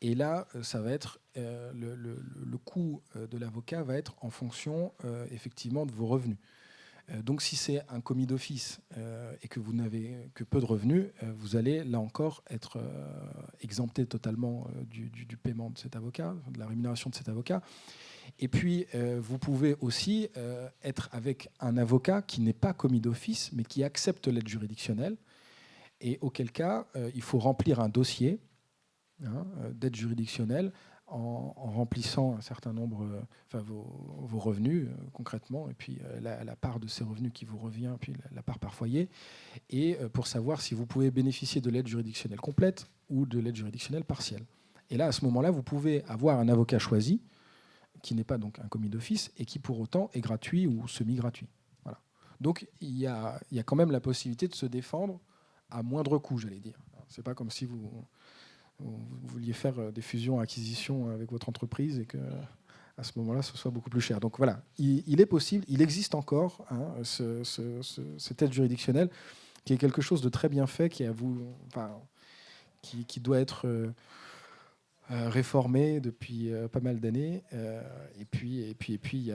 Et là, ça va être le coût de l'avocat va être en fonction effectivement de vos revenus. Donc, si c'est un commis d'office et que vous n'avez que peu de revenus, vous allez là encore être exempté totalement du paiement de cet avocat, de la rémunération de cet avocat. Et puis, vous pouvez aussi être avec un avocat qui n'est pas commis d'office, mais qui accepte l'aide juridictionnelle. Et auquel cas, il faut remplir un dossier d'aide juridictionnelle en remplissant un certain nombre, vos revenus concrètement, et puis la part de ces revenus qui vous revient, puis la part par foyer, et pour savoir si vous pouvez bénéficier de l'aide juridictionnelle complète ou de l'aide juridictionnelle partielle. Et là, à ce moment-là, vous pouvez avoir un avocat choisi, qui n'est pas donc un commis d'office, et qui pour autant est gratuit ou semi-gratuit. Voilà. Donc il y a quand même la possibilité de se défendre à moindre coût, j'allais dire. C'est pas comme si vous vouliez faire des fusions-acquisitions avec votre entreprise et que à ce moment-là, ce soit beaucoup plus cher. Donc voilà, il est possible, il existe encore cette aide juridictionnelle qui est quelque chose de très bien fait, qui doit être réformé depuis pas mal d'années. Et puis il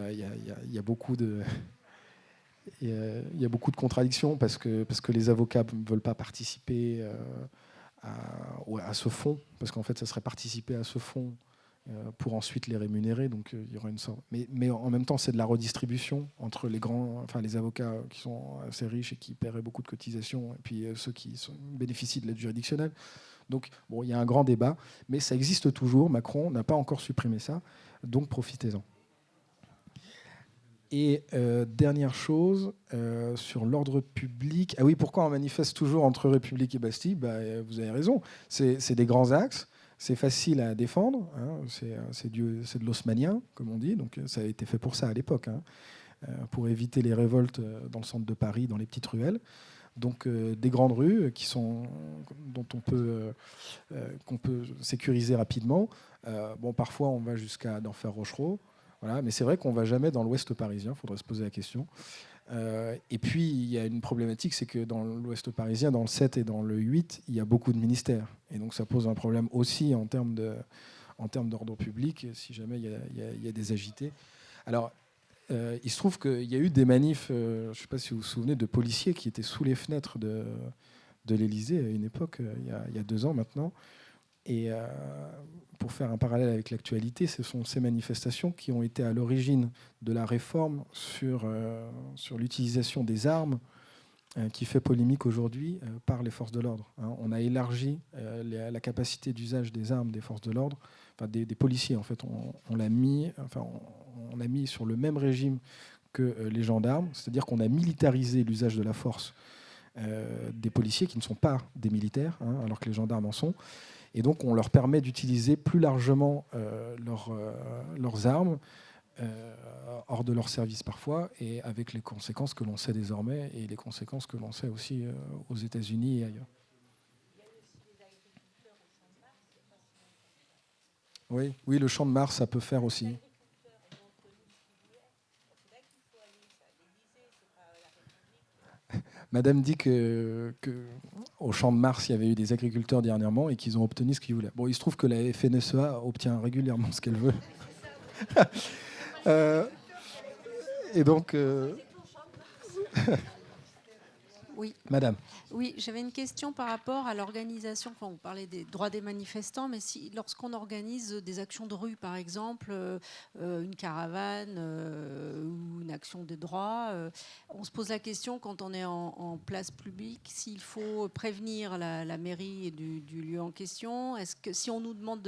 y a beaucoup de contradictions parce que les avocats ne veulent pas participer à ce fonds, parce qu'en fait, ça serait participer à ce fonds pour ensuite les rémunérer. Donc il y aura une sorte. Mais en même temps, c'est de la redistribution entre les avocats qui sont assez riches et qui paieraient beaucoup de cotisations, et puis ceux qui bénéficient de l'aide juridictionnelle. Donc bon, il y a un grand débat, mais ça existe toujours. Macron n'a pas encore supprimé ça, donc profitez-en. Et dernière chose, sur l'ordre public. Ah oui, pourquoi on manifeste toujours entre République et Bastille ? Vous avez raison. C'est des grands axes. C'est facile à défendre. Hein. C'est de l'haussmannien, comme on dit. Donc ça a été fait pour ça à l'époque, hein, pour éviter les révoltes dans le centre de Paris, dans les petites ruelles. Donc des grandes rues dont qu'on peut sécuriser rapidement. Bon, parfois on va jusqu'à d'Enfer Rochereau. Voilà, mais c'est vrai qu'on ne va jamais dans l'ouest parisien, il faudrait se poser la question. Et puis, il y a une problématique, c'est que dans l'ouest parisien, dans le 7 et dans le 8, il y a beaucoup de ministères. Et donc, ça pose un problème aussi en termes d'ordre public, si jamais il y a des agités. Alors, il se trouve qu'il y a eu des manifs, je ne sais pas si vous vous souvenez, de policiers qui étaient sous les fenêtres de l'Élysée à une époque, il y a 2 ans maintenant. Et pour faire un parallèle avec l'actualité, ce sont ces manifestations qui ont été à l'origine de la réforme sur l'utilisation des armes qui fait polémique aujourd'hui par les forces de l'ordre. Hein. On a élargi la capacité d'usage des armes des forces de l'ordre, enfin des policiers en fait. On l'a mis sur le même régime que les gendarmes, c'est-à-dire qu'on a militarisé l'usage de la force des policiers qui ne sont pas des militaires, hein, alors que les gendarmes en sont. Et donc, on leur permet d'utiliser plus largement leurs armes, hors de leur service parfois, et avec les conséquences que l'on sait désormais, et les conséquences que l'on sait aussi aux États-Unis et ailleurs. Oui, le Champ de Mars, ça peut faire aussi. Madame dit que au Champ de Mars, il y avait eu des agriculteurs dernièrement et qu'ils ont obtenu ce qu'ils voulaient. Bon, il se trouve que la FNSEA obtient régulièrement ce qu'elle veut. Et donc... Oui. Madame. Oui, j'avais une question par rapport à l'organisation. Enfin, on parlait des droits des manifestants, mais lorsqu'on organise des actions de rue, par exemple, une caravane ou une action des droits, on se pose la question quand on est en place publique s'il faut prévenir la mairie du lieu en question. Est-ce que si on nous demande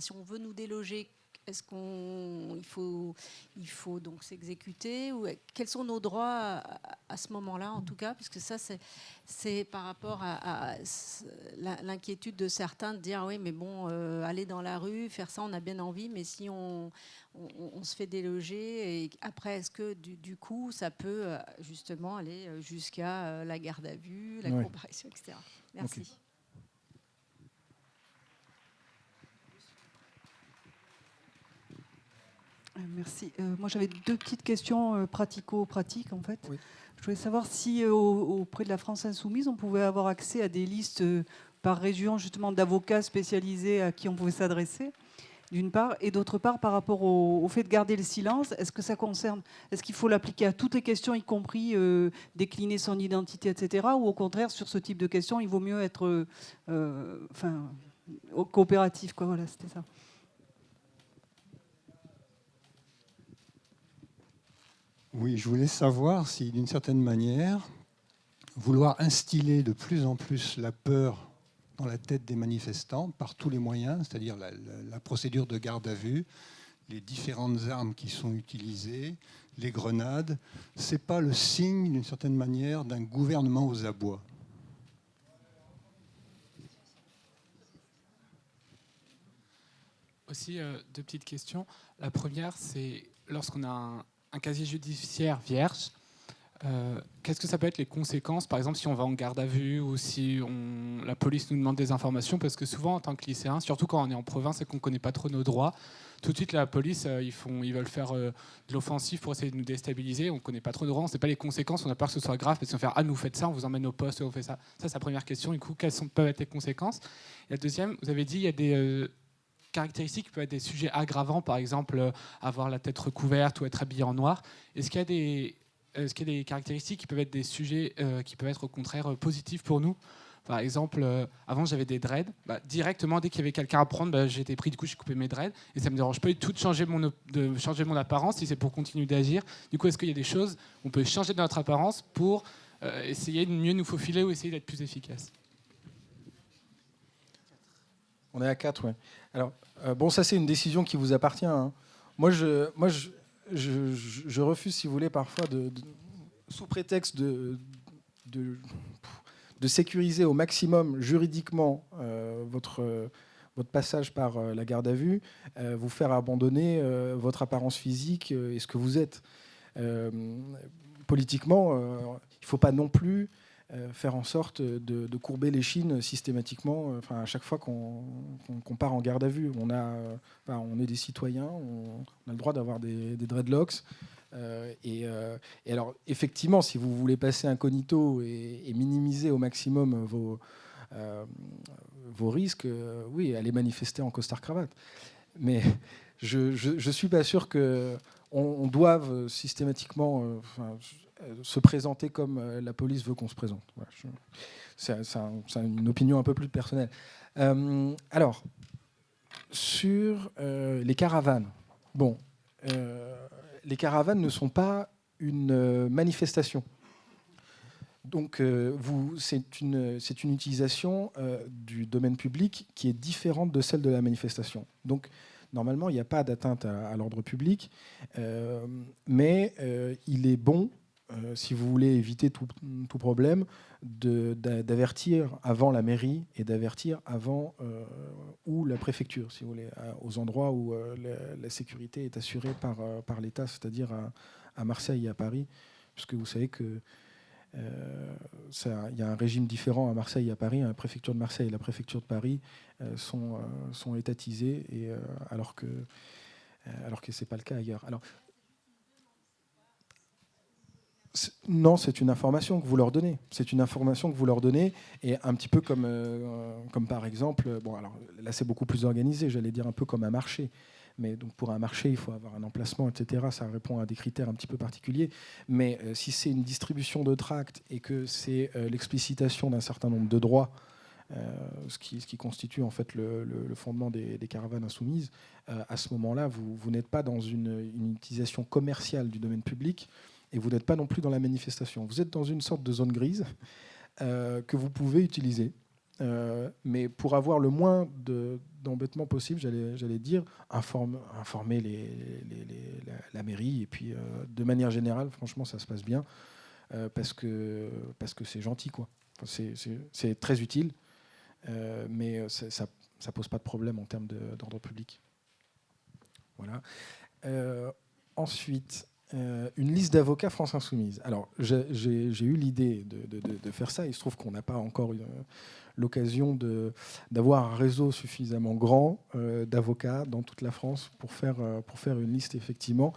si on veut nous déloger, est-ce qu'il faut donc s'exécuter ou quels sont nos droits à ce moment-là, en tout cas, puisque ça, c'est par rapport à l'inquiétude de certains de dire oui, mais bon, aller dans la rue, faire ça, on a bien envie, mais si on se fait déloger, et après, est-ce que du coup, ça peut justement aller jusqu'à la garde à vue, la comparution, etc. Merci. Okay. Merci. Moi, j'avais 2 petites questions pratico-pratiques, en fait. Oui. Je voulais savoir si, auprès de la France Insoumise, on pouvait avoir accès à des listes par région, justement, d'avocats spécialisés à qui on pouvait s'adresser, d'une part. Et d'autre part, par rapport au fait de garder le silence, est-ce qu'il faut l'appliquer à toutes les questions, y compris décliner son identité, etc. Ou au contraire, sur ce type de questions, il vaut mieux être coopératif, quoi. Voilà, c'était ça. Oui, je voulais savoir si, d'une certaine manière, vouloir instiller de plus en plus la peur dans la tête des manifestants par tous les moyens, c'est-à-dire la procédure de garde à vue, les différentes armes qui sont utilisées, les grenades, ce n'est pas le signe, d'une certaine manière, d'un gouvernement aux abois. Aussi, 2 petites questions. La première, c'est lorsqu'on a un casier judiciaire vierge, qu'est-ce que ça peut être les conséquences, par exemple, si on va en garde à vue ou si la police nous demande des informations, parce que souvent, en tant que lycéen, surtout quand on est en province et qu'on ne connaît pas trop nos droits, tout de suite, la police, ils veulent faire de l'offensive pour essayer de nous déstabiliser. On ne connaît pas trop nos droits, on ne sait pas les conséquences, on a peur que ce soit grave, parce qu'on va faire « Ah, nous faites ça, on vous emmène au poste, on fait ça ». Ça, c'est la première question. Du coup, quelles peuvent être les conséquences ? Et la deuxième, vous avez dit, il y a des... caractéristiques qui peuvent être des sujets aggravants, par exemple avoir la tête recouverte ou être habillé en noir. Est-ce qu'il y a des caractéristiques qui peuvent être des sujets qui peuvent être au contraire positifs pour nous ? Par exemple, avant j'avais des dreads. Directement, dès qu'il y avait quelqu'un à prendre, j'étais pris, du coup j'ai coupé mes dreads. Et ça ne me dérange pas du tout de changer mon apparence si c'est pour continuer d'agir. Du coup, est-ce qu'il y a des choses où on peut changer de notre apparence pour essayer de mieux nous faufiler ou essayer d'être plus efficace? On est à 4, ouais. Alors, bon, ça c'est une décision qui vous appartient. Hein. Moi, je refuse, si vous voulez, parfois, sous prétexte de sécuriser au maximum juridiquement votre passage par la garde à vue, vous faire abandonner votre apparence physique et ce que vous êtes. Politiquement, il ne faut pas non plus faire en sorte de courber l'échine systématiquement, à chaque fois qu'on part en garde à vue. On est des citoyens, on a le droit d'avoir des dreadlocks. Et alors, effectivement, si vous voulez passer incognito et minimiser au maximum vos risques, oui, allez manifester en costard-cravate. Mais je ne suis pas sûr qu'on doive systématiquement se présenter comme la police veut qu'on se présente. Voilà, c'est une opinion un peu plus personnelle. Alors, sur les caravanes. Bon, les caravanes ne sont pas une manifestation. Donc, c'est une utilisation du domaine public qui est différente de celle de la manifestation. Donc, normalement, il n'y a pas d'atteinte à l'ordre public, mais il est bon, si vous voulez éviter tout problème, d'avertir avant la mairie et d'avertir avant ou la préfecture, si vous voulez, aux endroits où la sécurité est assurée par l'État, c'est-à-dire à Marseille et à Paris, puisque vous savez que il y a un régime différent à Marseille et à Paris. La préfecture de Marseille et la préfecture de Paris sont étatisées, alors que ce n'est pas le cas ailleurs. Alors, non, c'est une information que vous leur donnez. C'est une information que vous leur donnez, et un petit peu comme par exemple, bon, alors là c'est beaucoup plus organisé, j'allais dire un peu comme un marché. Mais donc pour un marché, il faut avoir un emplacement, etc. Ça répond à des critères un petit peu particuliers. Mais si c'est une distribution de tracts et que c'est l'explicitation d'un certain nombre de droits, ce qui constitue en fait le fondement des caravanes insoumises, à ce moment-là, vous n'êtes pas dans une utilisation commerciale du domaine public, et vous n'êtes pas non plus dans la manifestation. Vous êtes dans une sorte de zone grise que vous pouvez utiliser. Mais pour avoir le moins d'embêtements possible, j'allais dire, informer la mairie. Et puis, de manière générale, franchement, ça se passe bien parce que c'est gentil, quoi. Enfin, c'est très utile, mais ça pose pas de problème en termes d'ordre public. Voilà. Ensuite, une liste d'avocats France Insoumise. Alors, j'ai eu l'idée de faire ça. Il se trouve qu'on n'a pas encore l'occasion d'avoir un réseau suffisamment grand d'avocats dans toute la France pour faire une liste, effectivement.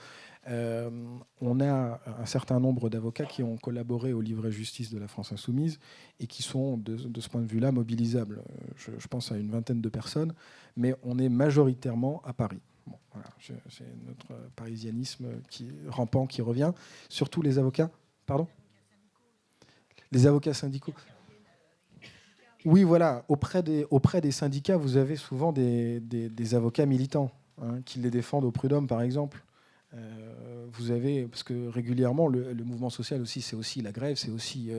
On a un certain nombre d'avocats qui ont collaboré au livret justice de la France Insoumise et qui sont, de ce point de vue-là, mobilisables. Je pense à une vingtaine de personnes, mais on est majoritairement à Paris. Bon, voilà, c'est notre parisianisme rampant qui revient. Surtout les avocats. Pardon ? Les avocats syndicaux. Oui, voilà. Auprès des syndicats, vous avez souvent des avocats militants qui les défendent au prud'homme, par exemple. Vous avez, parce que régulièrement, le mouvement social aussi, c'est aussi la grève, c'est aussi,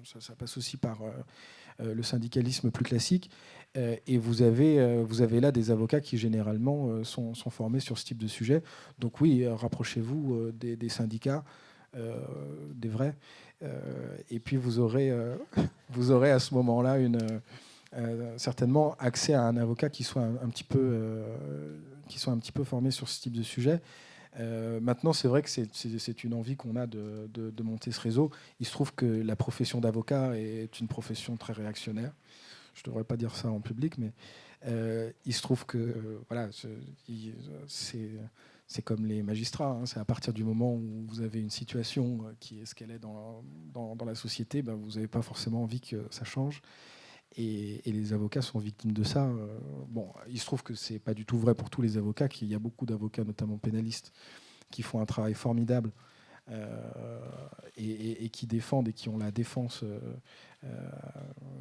ça passe aussi par le syndicalisme plus classique. Et vous avez là des avocats qui généralement sont formés sur ce type de sujet. Donc oui, rapprochez-vous des syndicats, des vrais. Et puis vous aurez à ce moment-là certainement accès à un avocat qui soit un petit peu formé sur ce type de sujet. Maintenant, c'est vrai que c'est une envie qu'on a de monter ce réseau. Il se trouve que la profession d'avocat est une profession très réactionnaire. Je ne devrais pas dire ça en public, mais il se trouve que voilà, c'est comme les magistrats. C'est à partir du moment où vous avez une situation qui est ce qu'elle est dans la société, ben, vous n'avez pas forcément envie que ça change. Et les avocats sont victimes de ça. Bon, il se trouve que ce n'est pas du tout vrai pour tous les avocats, qu'il y a beaucoup d'avocats, notamment pénalistes, qui font un travail formidable et qui défendent et qui ont la défense,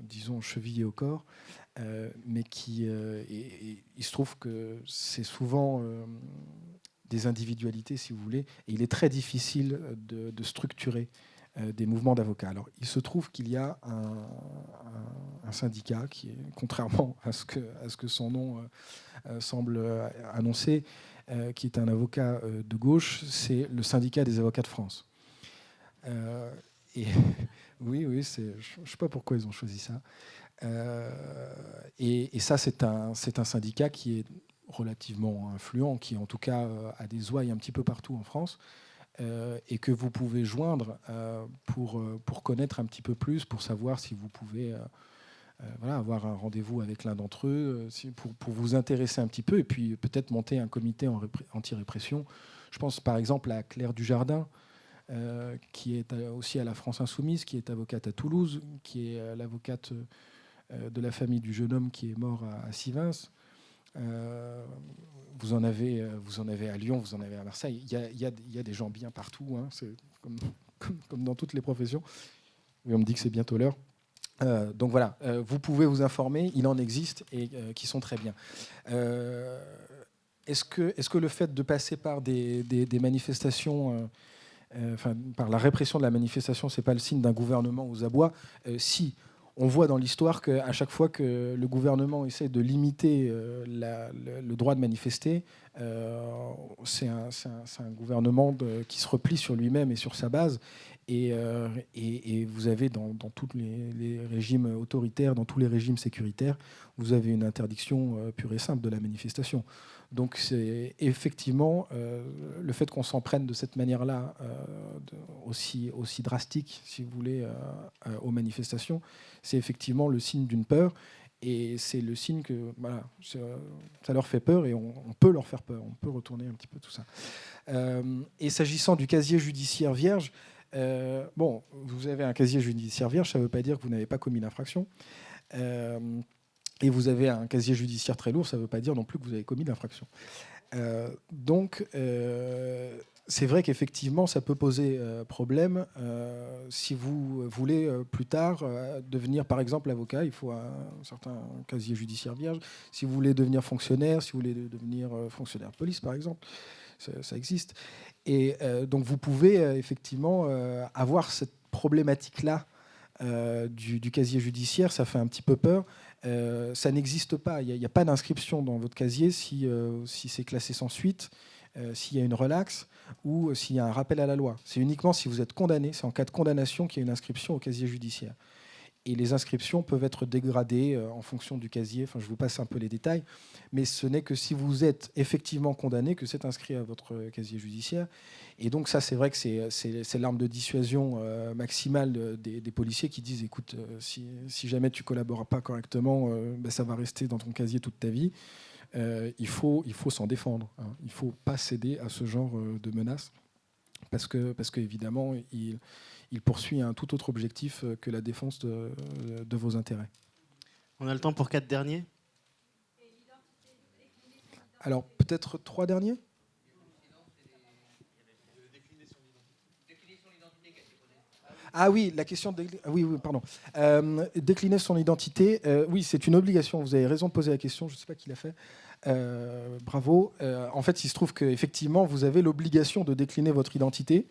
disons, chevillée au corps, mais il se trouve que c'est souvent des individualités, si vous voulez, et il est très difficile de structurer des mouvements d'avocats. Alors, il se trouve qu'il y a un syndicat qui est, contrairement à ce que son nom semble annoncer, qui est un avocat de gauche, c'est le syndicat des avocats de France. Et oui, je ne sais pas pourquoi ils ont choisi ça. Et ça, c'est un syndicat qui est relativement influent, qui en tout cas a des ouailles un petit peu partout en France, et que vous pouvez joindre pour connaître un petit peu plus, pour savoir si vous pouvez avoir un rendez-vous avec l'un d'entre eux, pour vous intéresser un petit peu, et puis peut-être monter un comité anti-répression. Je pense par exemple à Claire Dujardin, qui est aussi à la France Insoumise, qui est avocate à Toulouse, qui est l'avocate de la famille du jeune homme qui est mort à Sivens. Vous en avez à Lyon, vous en avez à Marseille. Il y a des gens bien partout, hein. C'est comme dans toutes les professions. Oui, on me dit que c'est bientôt l'heure. Donc voilà, vous pouvez vous informer, il en existe et qui sont très bien. Est-ce que le fait de passer par des manifestations, par la répression de la manifestation, c'est pas le signe d'un gouvernement aux abois? Si. On voit dans l'histoire qu'à chaque fois que le gouvernement essaie de limiter le droit de manifester, c'est un gouvernement qui se replie sur lui-même et sur sa base. Et vous avez dans tous les régimes autoritaires, dans tous les régimes sécuritaires, vous avez une interdiction pure et simple de la manifestation. Donc c'est effectivement le fait qu'on s'en prenne de cette manière-là, aussi drastique, si vous voulez, aux manifestations, c'est effectivement le signe d'une peur. Et c'est le signe que voilà, ça leur fait peur et on peut leur faire peur. On peut retourner un petit peu tout ça. Et s'agissant du casier judiciaire vierge, bon, vous avez un casier judiciaire vierge, ça ne veut pas dire que vous n'avez pas commis l'infraction. Et vous avez un casier judiciaire très lourd, ça ne veut pas dire non plus que vous avez commis l'infraction. Donc, c'est vrai qu'effectivement, ça peut poser problème. Si vous voulez plus tard devenir, par exemple, avocat, il faut un certain casier judiciaire vierge. Si vous voulez devenir fonctionnaire, si vous voulez devenir fonctionnaire de police, par exemple, ça existe. Et donc, vous pouvez effectivement avoir cette problématique-là du casier judiciaire. Ça fait un petit peu peur. Ça n'existe pas. Il n'y a pas d'inscription dans votre casier si c'est classé sans suite, s'il y a une relaxe ou s'il y a un rappel à la loi. C'est uniquement si vous êtes condamné, c'est en cas de condamnation qu'il y a une inscription au casier judiciaire. Et les inscriptions peuvent être dégradées en fonction du casier. Enfin, je vous passe un peu les détails. Mais ce n'est que si vous êtes effectivement condamné que c'est inscrit à votre casier judiciaire. Et donc ça, c'est vrai que c'est l'arme de dissuasion maximale des policiers qui disent, écoute, si jamais tu ne collabores pas correctement, ça va rester dans ton casier toute ta vie. Il faut s'en défendre, hein. Il ne faut pas céder à ce genre de menaces. Parce que évidemment, il poursuit un tout autre objectif que la défense de vos intérêts. On a le temps pour 4 derniers. Alors, peut-être 3 derniers. Ah oui, la question de... Oui, pardon. Décliner son identité, oui, c'est une obligation. Vous avez raison de poser la question, je ne sais pas qui l'a fait. Bravo. En fait, il se trouve qu'effectivement, vous avez l'obligation de décliner votre identité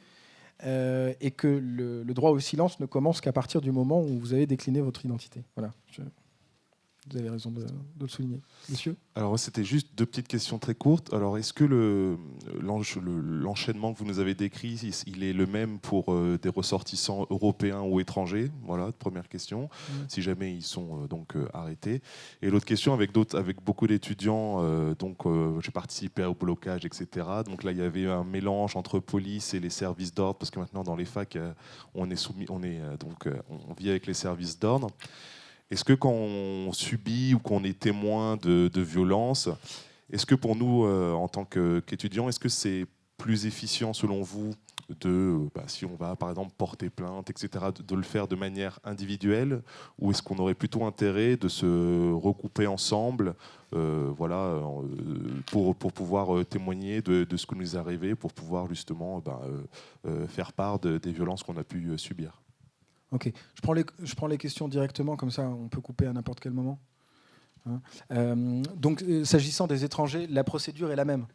et que le droit au silence ne commence qu'à partir du moment où vous avez décliné votre identité. Voilà. Vous avez raison de le souligner. Monsieur ? Alors, c'était juste 2 petites questions très courtes. Alors, est-ce que l'enchaînement que vous nous avez décrit, il est le même pour des ressortissants européens ou étrangers ? Voilà, première question. Si jamais ils sont arrêtés. Et l'autre question, avec beaucoup d'étudiants, j'ai participé au blocage, etc. Donc là, il y avait un mélange entre police et les services d'ordre, parce que maintenant, dans les facs, on vit avec les services d'ordre. Est-ce que quand on subit ou qu'on est témoin de violence, est-ce que pour nous, en tant qu'étudiants, est-ce que c'est plus efficient selon vous si on va par exemple porter plainte, etc., de le faire de manière individuelle, ou est-ce qu'on aurait plutôt intérêt de se regrouper ensemble pour pouvoir témoigner de ce qui nous est arrivé, pour pouvoir justement faire part des violences qu'on a pu subir. Ok, je prends les questions directement, comme ça on peut couper à n'importe quel moment. Donc, s'agissant des étrangers, la procédure est la même.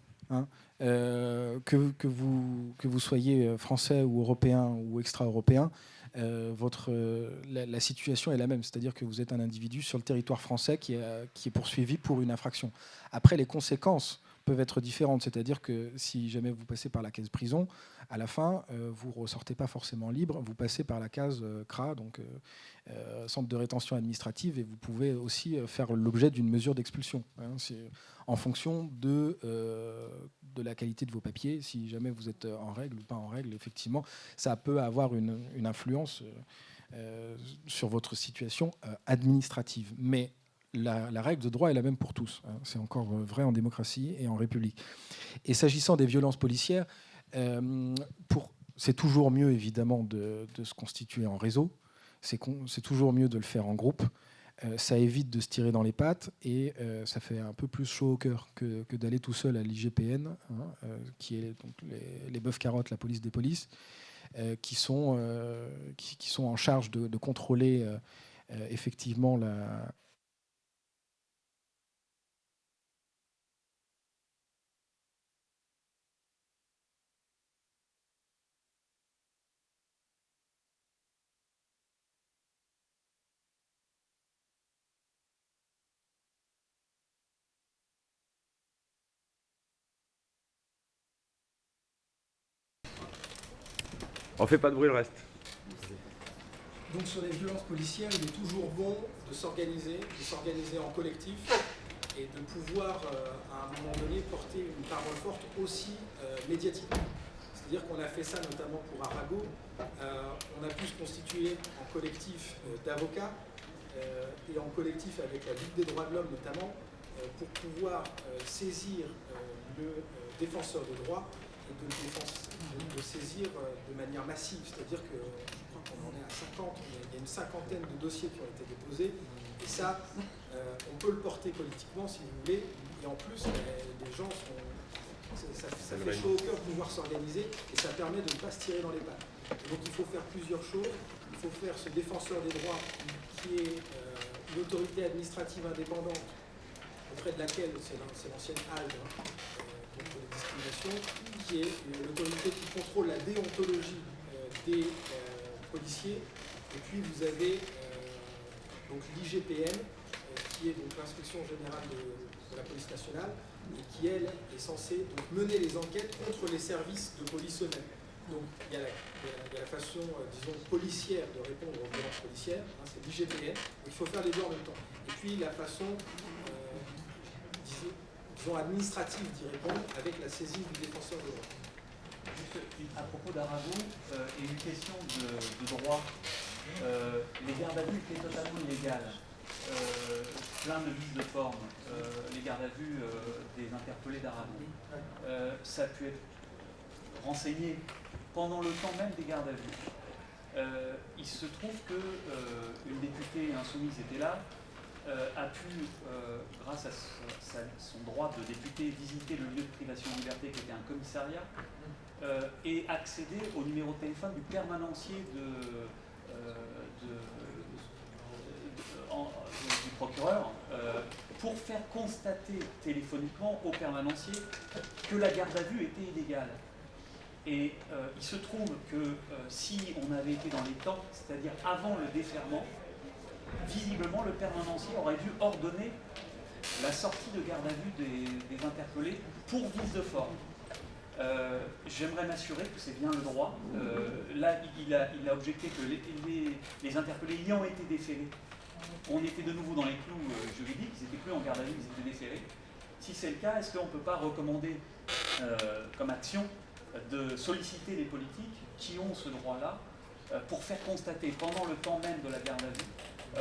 Que vous soyez français ou européen ou extra-européen, la situation est la même. C'est-à-dire que vous êtes un individu sur le territoire français qui est poursuivi pour une infraction. Après, les conséquences peuvent être différentes. C'est-à-dire que si jamais vous passez par la case prison, à la fin, vous ne ressortez pas forcément libre. Vous passez par la case CRA, donc centre de rétention administrative, et vous pouvez aussi faire l'objet d'une mesure d'expulsion. C'est en fonction de la qualité de vos papiers. Si jamais vous êtes en règle ou pas en règle, effectivement, ça peut avoir une influence sur votre situation administrative. Mais la règle de droit est la même pour tous. C'est encore vrai en démocratie et en République. Et s'agissant des violences policières, c'est toujours mieux, évidemment, de se constituer en réseau. C'est toujours mieux de le faire en groupe. Ça évite de se tirer dans les pattes et ça fait un peu plus chaud au cœur que d'aller tout seul à l'IGPN, qui est donc les bœufs carottes, la police des polices, qui sont en charge de contrôler effectivement la... On fait pas de bruit le reste. Donc sur les violences policières, il est toujours bon de s'organiser en collectif et de pouvoir à un moment donné porter une parole forte aussi médiatiquement. C'est-à-dire qu'on a fait ça notamment pour Arago. On a pu se constituer en collectif d'avocats et en collectif avec la Ligue des droits de l'homme notamment pour pouvoir saisir le défenseur des droits et de saisir de manière massive. C'est-à-dire que je crois qu'on en est à 50, il y a une cinquantaine de dossiers qui ont été déposés. Et ça, on peut le porter politiquement si vous voulez. Et en plus, les gens sont... Ça fait chaud au cœur de pouvoir s'organiser et ça permet de ne pas se tirer dans les pattes. Donc il faut faire plusieurs choses. Il faut faire ce défenseur des droits qui est une autorité administrative indépendante auprès de laquelle, c'est l'ancienne ALDE, contre les discriminations, qui est l'autorité qui contrôle la déontologie des policiers. Et puis vous avez donc l'IGPN, qui est donc l'inspection générale de la police nationale, et qui, elle, est censée donc mener les enquêtes contre les services de police eux-mêmes. Donc il y a la façon, disons, policière de répondre aux violences policières, c'est l'IGPN, il faut faire les deux en même temps. Et puis la façon, disons, administrative d'y répondre avec la saisine du défenseur de droit. Juste à propos d'Arago, et une question de droit, les gardes à vue étaient totalement illégales. Plein de vices de forme, les gardes à vue des interpellés d'Arago. Ça a pu être renseigné pendant le temps même des gardes à vue. Il se trouve qu'une députée insoumise était là, a pu, grâce à son droit de députée, visiter le lieu de privation de liberté qui était un commissariat et accéder au numéro de téléphone du permanencier du procureur pour faire constater téléphoniquement au permanencier que la garde à vue était illégale. Et il se trouve que si on avait été dans les temps, c'est-à-dire avant le déferrement, visiblement le permanencier aurait dû ordonner la sortie de garde à vue des interpellés pour vice de forme. J'aimerais m'assurer que c'est bien le droit. Là, il a objecté que les interpellés ayant été déférés, on était de nouveau dans les clous juridiques, ils n'étaient plus en garde à vue, ils étaient déférés. Si c'est le cas, est-ce qu'on ne peut pas recommander comme action de solliciter les politiques qui ont ce droit-là pour faire constater pendant le temps même de la garde à vue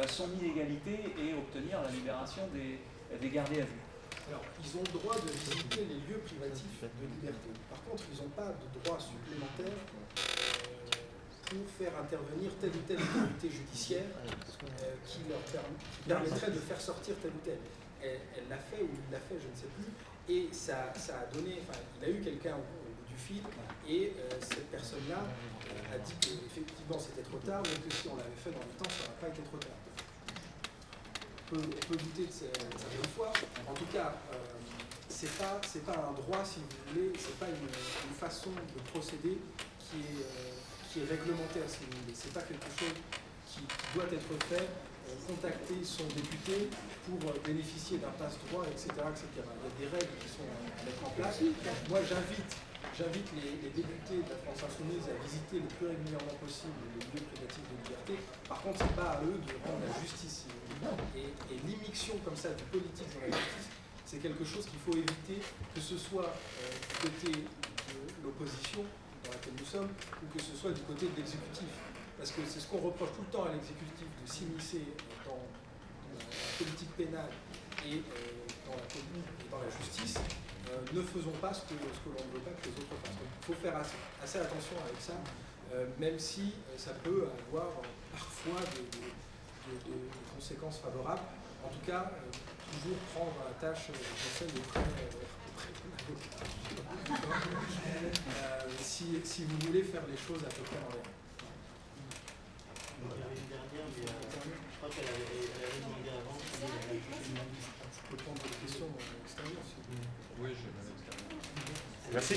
son illégalité et obtenir la libération des gardés à vue? Alors, ils ont le droit de visiter les lieux privatifs privatifs de liberté. Par contre, ils n'ont pas de droits supplémentaires pour faire intervenir telle ou telle autorité judiciaire qui leur permettrait de faire sortir tel ou tel. Elle l'a fait ou il l'a fait, je ne sais plus. Et ça a donné, enfin, il a eu quelqu'un au bout du fil, et cette personne-là a dit qu'effectivement c'était trop tard, mais que si on l'avait fait dans le temps, ça n'aurait pas été trop tard. On peut douter de sa bonne foi. En tout cas, c'est pas un droit, si vous voulez, c'est pas une façon de procéder qui est réglementaire, si vous voulez. C'est pas quelque chose qui doit être fait. Contacter son député pour bénéficier d'un passe-droit, etc., etc. Il y a des règles qui sont à mettre en place. Moi, j'invite les députés de la France Insoumise à visiter le plus régulièrement possible les lieux privatifs de liberté. Par contre, ce n'est pas à eux de rendre la justice. Et l'immixtion comme ça du politique dans la justice, c'est quelque chose qu'il faut éviter, que ce soit du côté de l'opposition dans laquelle nous sommes, ou que ce soit du côté de l'exécutif. Parce que c'est ce qu'on reproche tout le temps à l'exécutif, de s'immiscer dans la politique pénale et dans la justice. Ne faisons pas ce que l'on ne veut pas que les autres fassent. Il faut faire assez attention avec ça, même si ça peut avoir parfois des conséquences favorables. En tout cas, toujours prendre la tâche de auprès de l'avocat. Si vous voulez faire les choses à peu près dans les règles. Il y avait une dernière, mais je crois qu'elle avait demandé avant. Je peux prendre des questions extérieures. Oui, je vais. Merci.